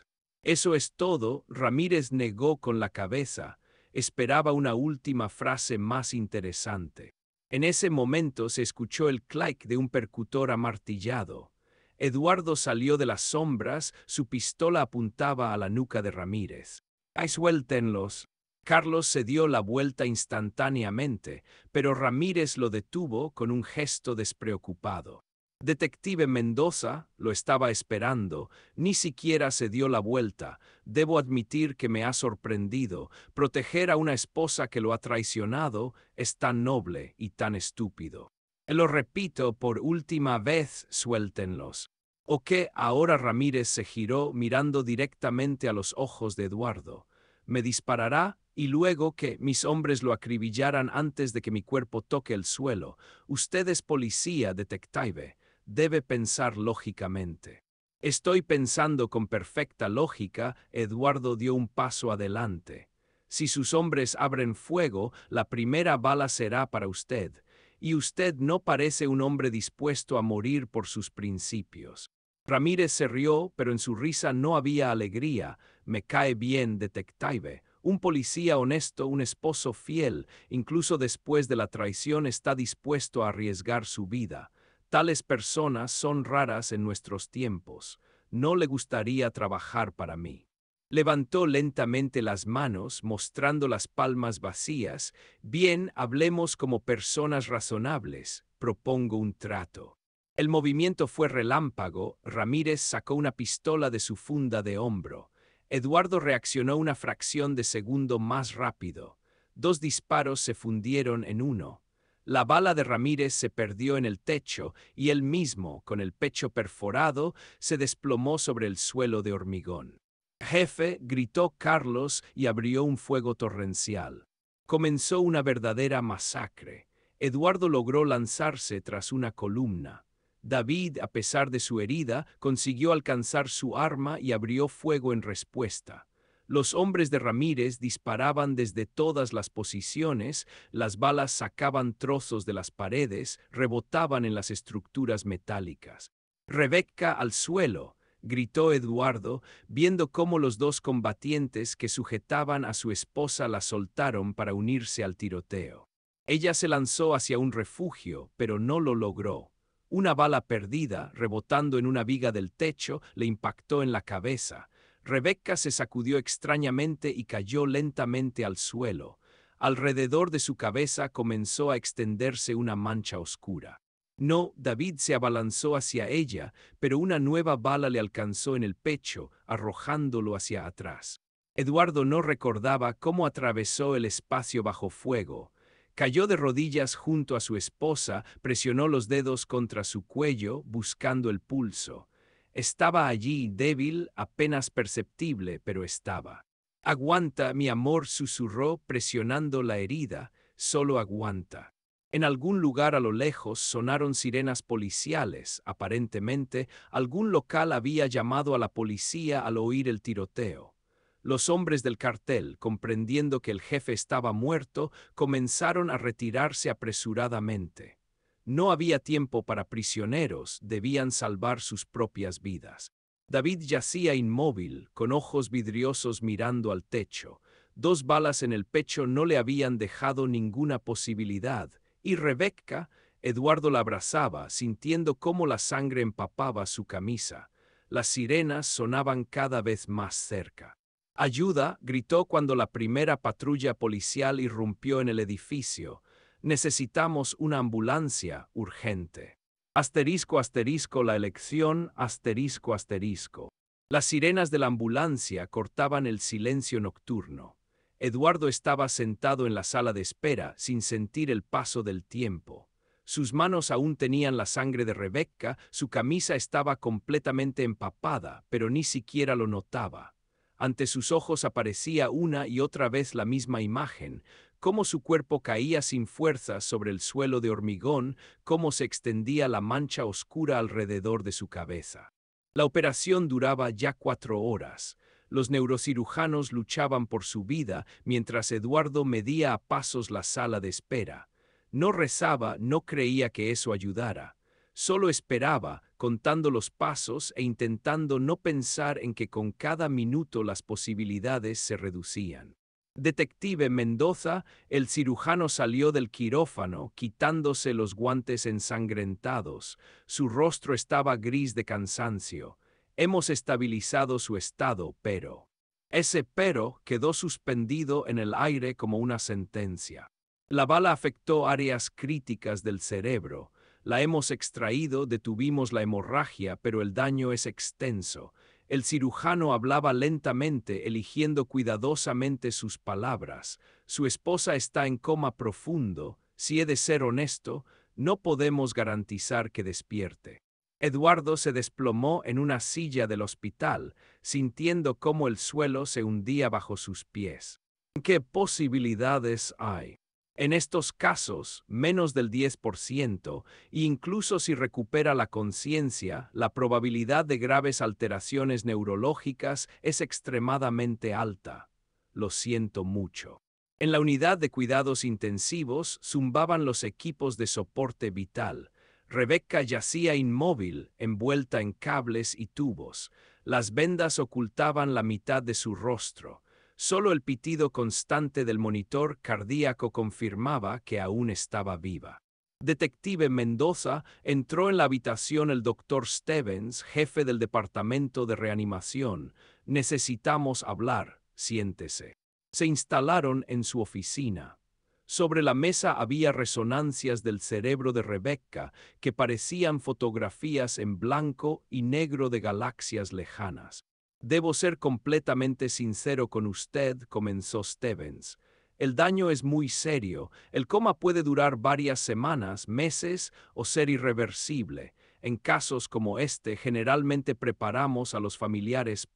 «Eso es todo», Ramírez negó con la cabeza. Esperaba una última frase más interesante. En ese momento se escuchó el clac de un percutor amartillado. Eduardo salió de las sombras, su pistola apuntaba a la nuca de Ramírez. «¡Ay, suéltenlos!». Carlos se dio la vuelta instantáneamente, pero Ramírez lo detuvo con un gesto despreocupado. Detective Mendoza lo estaba esperando, ni siquiera se dio la vuelta. Debo admitir que me ha sorprendido. Proteger a una esposa que lo ha traicionado es tan noble y tan estúpido. Lo repito por última vez, suéltenlos. ¿O qué? Ahora Ramírez se giró mirando directamente a los ojos de Eduardo. ¿Me disparará? Y luego que mis hombres lo acribillaran antes de que mi cuerpo toque el suelo. Usted es policía, detective. Debe pensar lógicamente. Estoy pensando con perfecta lógica. Eduardo dio un paso adelante. Si sus hombres abren fuego, la primera bala será para usted, y usted no parece un hombre dispuesto a morir por sus principios. Ramírez se rió, pero en su risa no había alegría. Me cae bien, detective. Un policía honesto, un esposo fiel, incluso después de la traición está dispuesto a arriesgar su vida. Tales personas son raras en nuestros tiempos. No le gustaría trabajar para mí. Levantó lentamente las manos, mostrando las palmas vacías. Bien, hablemos como personas razonables. Propongo un trato. El movimiento fue relámpago. Ramírez sacó una pistola de su funda de hombro. Eduardo reaccionó una fracción de segundo más rápido. Dos disparos se fundieron en uno. La bala de Ramírez se perdió en el techo y él mismo, con el pecho perforado, se desplomó sobre el suelo de hormigón. Jefe, gritó Carlos y abrió un fuego torrencial. Comenzó una verdadera masacre. Eduardo logró lanzarse tras una columna. David, a pesar de su herida, consiguió alcanzar su arma y abrió fuego en respuesta. Los hombres de Ramírez disparaban desde todas las posiciones, las balas sacaban trozos de las paredes, rebotaban en las estructuras metálicas. «Rebeca, al suelo», gritó Eduardo, viendo cómo los dos combatientes que sujetaban a su esposa la soltaron para unirse al tiroteo. Ella se lanzó hacia un refugio, pero no lo logró. Una bala perdida, rebotando en una viga del techo, le impactó en la cabeza. Rebeca se sacudió extrañamente y cayó lentamente al suelo. Alrededor de su cabeza comenzó a extenderse una mancha oscura. No, David se abalanzó hacia ella, pero una nueva bala le alcanzó en el pecho, arrojándolo hacia atrás. Eduardo no recordaba cómo atravesó el espacio bajo fuego. Cayó de rodillas junto a su esposa, presionó los dedos contra su cuello, buscando el pulso. Estaba allí, débil, apenas perceptible, pero estaba. «Aguanta, mi amor», susurró, presionando la herida. «Solo aguanta». En algún lugar a lo lejos sonaron sirenas policiales. Aparentemente, algún local había llamado a la policía al oír el tiroteo. Los hombres del cartel, comprendiendo que el jefe estaba muerto, comenzaron a retirarse apresuradamente. No había tiempo para prisioneros, debían salvar sus propias vidas. David yacía inmóvil, con ojos vidriosos mirando al techo. Dos balas en el pecho no le habían dejado ninguna posibilidad. Y Rebeca, Eduardo la abrazaba, sintiendo cómo la sangre empapaba su camisa. Las sirenas sonaban cada vez más cerca. «Ayuda», gritó cuando la primera patrulla policial irrumpió en el edificio. «Necesitamos una ambulancia urgente». Asterisco, asterisco, la elección, asterisco, asterisco. Las sirenas de la ambulancia cortaban el silencio nocturno. Eduardo estaba sentado en la sala de espera, sin sentir el paso del tiempo. Sus manos aún tenían la sangre de Rebeca, su camisa estaba completamente empapada, pero ni siquiera lo notaba. Ante sus ojos aparecía una y otra vez la misma imagen, cómo su cuerpo caía sin fuerzas sobre el suelo de hormigón, cómo se extendía la mancha oscura alrededor de su cabeza. La operación duraba ya 4 horas. Los neurocirujanos luchaban por su vida mientras Eduardo medía a pasos la sala de espera. No rezaba, no creía que eso ayudara. Solo esperaba, contando los pasos e intentando no pensar en que con cada minuto las posibilidades se reducían. «Detective Mendoza», el cirujano salió del quirófano, quitándose los guantes ensangrentados. Su rostro estaba gris de cansancio. «Hemos estabilizado su estado, pero...». Ese pero quedó suspendido en el aire como una sentencia. La bala afectó áreas críticas del cerebro. La hemos extraído, detuvimos la hemorragia, pero el daño es extenso. El cirujano hablaba lentamente, eligiendo cuidadosamente sus palabras. Su esposa está en coma profundo. Si he de ser honesto, no podemos garantizar que despierte. Eduardo se desplomó en una silla del hospital, sintiendo cómo el suelo se hundía bajo sus pies. ¿Qué posibilidades hay? En estos casos, menos del 10%, e incluso si recupera la conciencia, la probabilidad de graves alteraciones neurológicas es extremadamente alta. Lo siento mucho. En la unidad de cuidados intensivos zumbaban los equipos de soporte vital. Rebecca yacía inmóvil, envuelta en cables y tubos. Las vendas ocultaban la mitad de su rostro. Solo el pitido constante del monitor cardíaco confirmaba que aún estaba viva. Detective Mendoza entró en la habitación el doctor Stevens, jefe del departamento de reanimación. Necesitamos hablar, siéntese. Se instalaron en su oficina. Sobre la mesa había resonancias del cerebro de Rebecca que parecían fotografías en blanco y negro de galaxias lejanas. Debo ser completamente sincero con usted, comenzó Stevens. El daño es muy serio. El coma puede durar varias semanas, meses o ser irreversible. En casos como este, generalmente preparamos a los familiares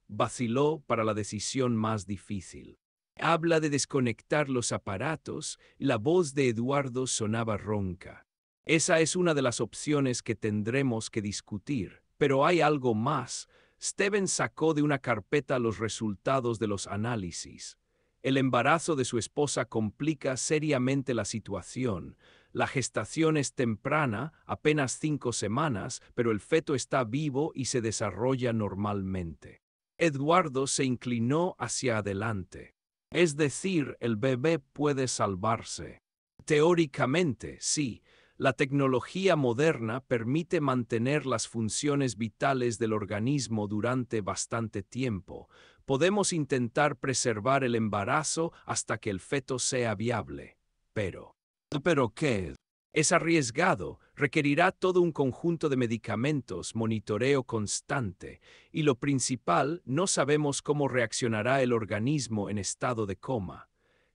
vaciló para la decisión más difícil. Habla de desconectar los aparatos y la voz de Eduardo sonaba ronca. Esa es una de las opciones que tendremos que discutir, pero hay algo más. Stevens sacó de una carpeta los resultados de los análisis. El embarazo de su esposa complica seriamente la situación. La gestación es temprana, apenas 5 semanas, pero el feto está vivo y se desarrolla normalmente. Eduardo se inclinó hacia adelante. Es decir, el bebé puede salvarse. Teóricamente, sí. La tecnología moderna permite mantener las funciones vitales del organismo durante bastante tiempo. Podemos intentar preservar el embarazo hasta que el feto sea viable. ¿Pero qué? Es arriesgado, requerirá todo un conjunto de medicamentos, monitoreo constante, y lo principal, no sabemos cómo reaccionará el organismo en estado de coma.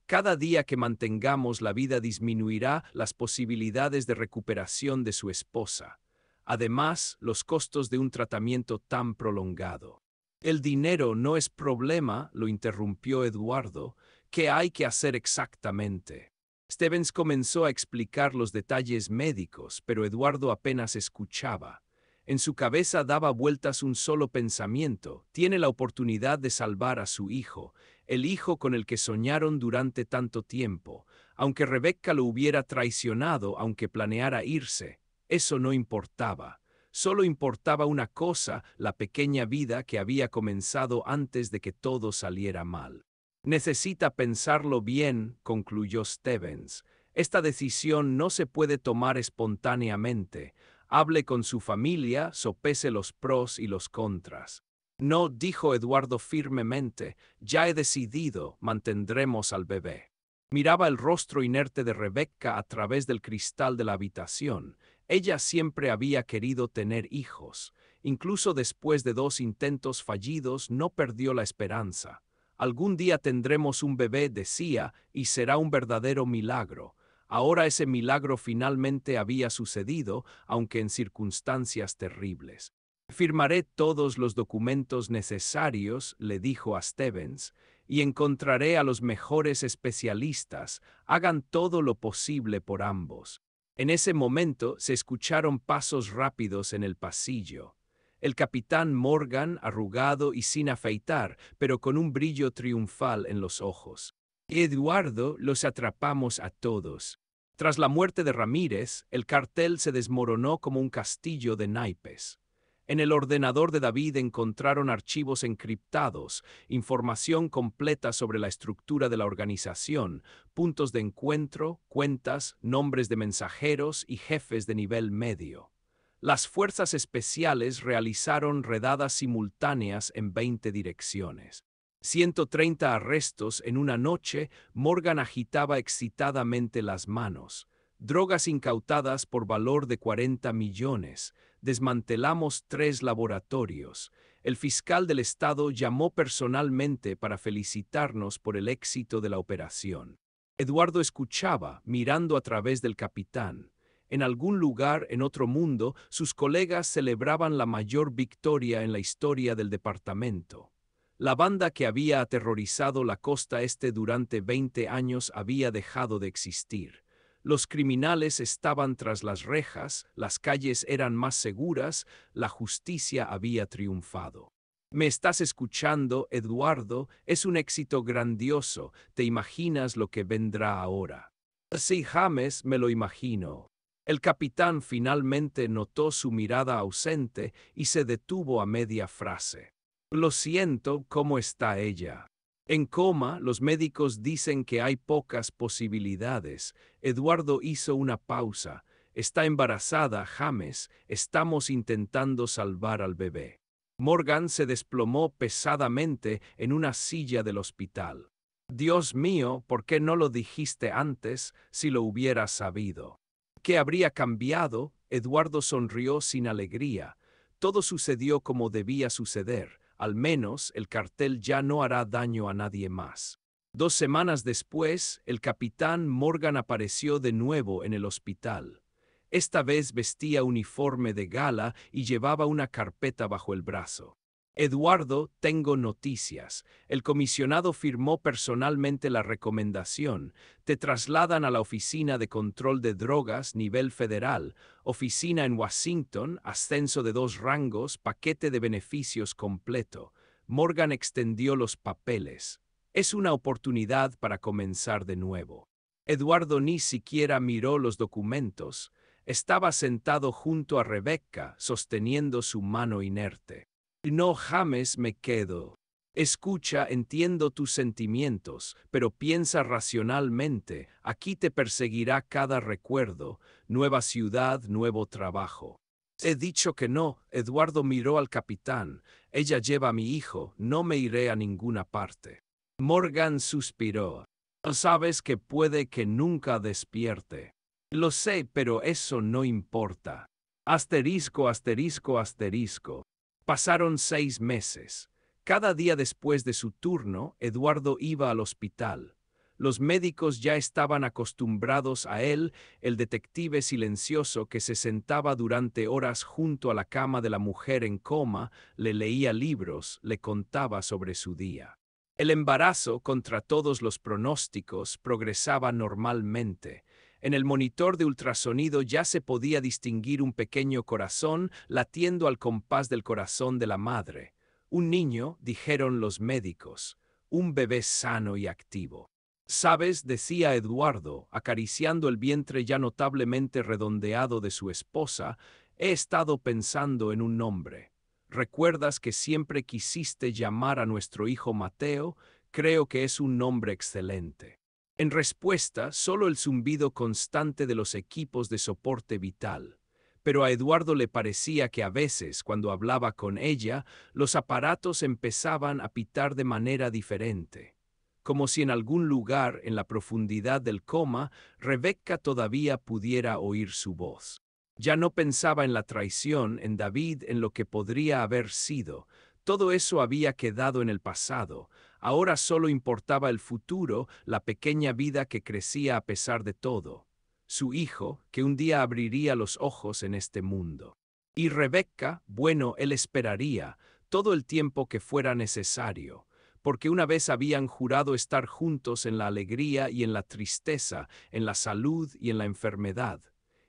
Cada día que mantengamos la vida disminuirá las posibilidades de recuperación de su esposa. Además, los costos de un tratamiento tan prolongado. El dinero no es problema, lo interrumpió Eduardo. ¿Qué hay que hacer exactamente? Stevens comenzó a explicar los detalles médicos, pero Eduardo apenas escuchaba. En su cabeza daba vueltas un solo pensamiento: tiene la oportunidad de salvar a su hijo, el hijo con el que soñaron durante tanto tiempo. Aunque Rebecca lo hubiera traicionado, aunque planeara irse, eso no importaba. Solo importaba una cosa: la pequeña vida que había comenzado antes de que todo saliera mal. Necesita pensarlo bien, concluyó Stevens. Esta decisión no se puede tomar espontáneamente. Hable con su familia, sopese los pros y los contras. No, dijo Eduardo firmemente, ya he decidido, mantendremos al bebé. Miraba el rostro inerte de Rebecca a través del cristal de la habitación. Ella siempre había querido tener hijos. Incluso después de 2 intentos fallidos, no perdió la esperanza. Algún día tendremos un bebé, decía, y será un verdadero milagro. Ahora ese milagro finalmente había sucedido, aunque en circunstancias terribles. Firmaré todos los documentos necesarios, le dijo a Stevens, y encontraré a los mejores especialistas. Hagan todo lo posible por ambos. En ese momento se escucharon pasos rápidos en el pasillo. El capitán Morgan, arrugado y sin afeitar, pero con un brillo triunfal en los ojos. Eduardo, los atrapamos a todos. Tras la muerte de Ramírez, el cartel se desmoronó como un castillo de naipes. En el ordenador de David encontraron archivos encriptados, información completa sobre la estructura de la organización, puntos de encuentro, cuentas, nombres de mensajeros y jefes de nivel medio. Las fuerzas especiales realizaron redadas simultáneas en 20 direcciones. 130 arrestos en una noche. Morgan agitaba excitadamente las manos. Drogas incautadas por valor de 40 millones. Desmantelamos 3 laboratorios. El fiscal del estado llamó personalmente para felicitarnos por el éxito de la operación. Eduardo escuchaba, mirando a través del capitán. En algún lugar, en otro mundo, sus colegas celebraban la mayor victoria en la historia del departamento. La banda que había aterrorizado la costa este durante 20 años había dejado de existir. Los criminales estaban tras las rejas, las calles eran más seguras, la justicia había triunfado. ¿Me estás escuchando, Eduardo? Es un éxito grandioso. ¿Te imaginas lo que vendrá ahora? Sí, James, me lo imagino. El capitán finalmente notó su mirada ausente y se detuvo a media frase. Lo siento, ¿cómo está ella? En coma, los médicos dicen que hay pocas posibilidades. Eduardo hizo una pausa. Está embarazada, James. Estamos intentando salvar al bebé. Morgan se desplomó pesadamente en una silla del hospital. Dios mío, ¿por qué no lo dijiste antes si lo hubiera sabido? ¿Qué habría cambiado? Eduardo sonrió sin alegría. Todo sucedió como debía suceder. Al menos el cartel ya no hará daño a nadie más. 2 semanas después, el capitán Morgan apareció de nuevo en el hospital. Esta vez vestía uniforme de gala y llevaba una carpeta bajo el brazo. Eduardo, tengo noticias. El comisionado firmó personalmente la recomendación. Te trasladan a la Oficina de Control de Drogas, nivel federal, oficina en Washington, ascenso de 2 rangos, paquete de beneficios completo. Morgan extendió los papeles. Es una oportunidad para comenzar de nuevo. Eduardo ni siquiera miró los documentos. Estaba sentado junto a Rebecca, sosteniendo su mano inerte. No, James, me quedo. Escucha, entiendo tus sentimientos, pero piensa racionalmente. Aquí te perseguirá cada recuerdo. Nueva ciudad, nuevo trabajo. He dicho que no. Eduardo miró al capitán. Ella lleva a mi hijo. No me iré a ninguna parte. Morgan suspiró. Sabes que puede que nunca despierte. Lo sé, pero eso no importa. Asterisco, asterisco, asterisco. Pasaron 6 meses. Cada día después de su turno, Eduardo iba al hospital. Los médicos ya estaban acostumbrados a él, el detective silencioso que se sentaba durante horas junto a la cama de la mujer en coma, le leía libros, le contaba sobre su día. El embarazo, contra todos los pronósticos, progresaba normalmente. En el monitor de ultrasonido ya se podía distinguir un pequeño corazón latiendo al compás del corazón de la madre. Un niño, dijeron los médicos, un bebé sano y activo. ¿Sabes?, decía Eduardo, acariciando el vientre ya notablemente redondeado de su esposa, he estado pensando en un nombre. ¿Recuerdas que siempre quisiste llamar a nuestro hijo Mateo? Creo que es un nombre excelente. En respuesta, solo el zumbido constante de los equipos de soporte vital. Pero a Eduardo le parecía que a veces, cuando hablaba con ella, los aparatos empezaban a pitar de manera diferente. Como si en algún lugar, en la profundidad del coma, Rebecca todavía pudiera oír su voz. Ya no pensaba en la traición, en David, en lo que podría haber sido. Todo eso había quedado en el pasado. Ahora solo importaba el futuro, la pequeña vida que crecía a pesar de todo. Su hijo, que un día abriría los ojos en este mundo. Y Rebecca, bueno, él esperaría, todo el tiempo que fuera necesario, porque una vez habían jurado estar juntos en la alegría y en la tristeza, en la salud y en la enfermedad.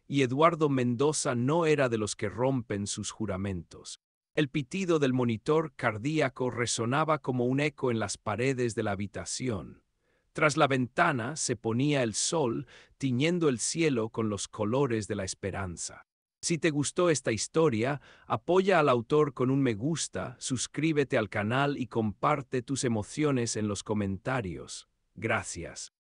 Y Eduardo Mendoza no era de los que rompen sus juramentos. El pitido del monitor cardíaco resonaba como un eco en las paredes de la habitación. Tras la ventana se ponía el sol, tiñendo el cielo con los colores de la esperanza. Si te gustó esta historia, apoya al autor con un me gusta, suscríbete al canal y comparte tus emociones en los comentarios. Gracias.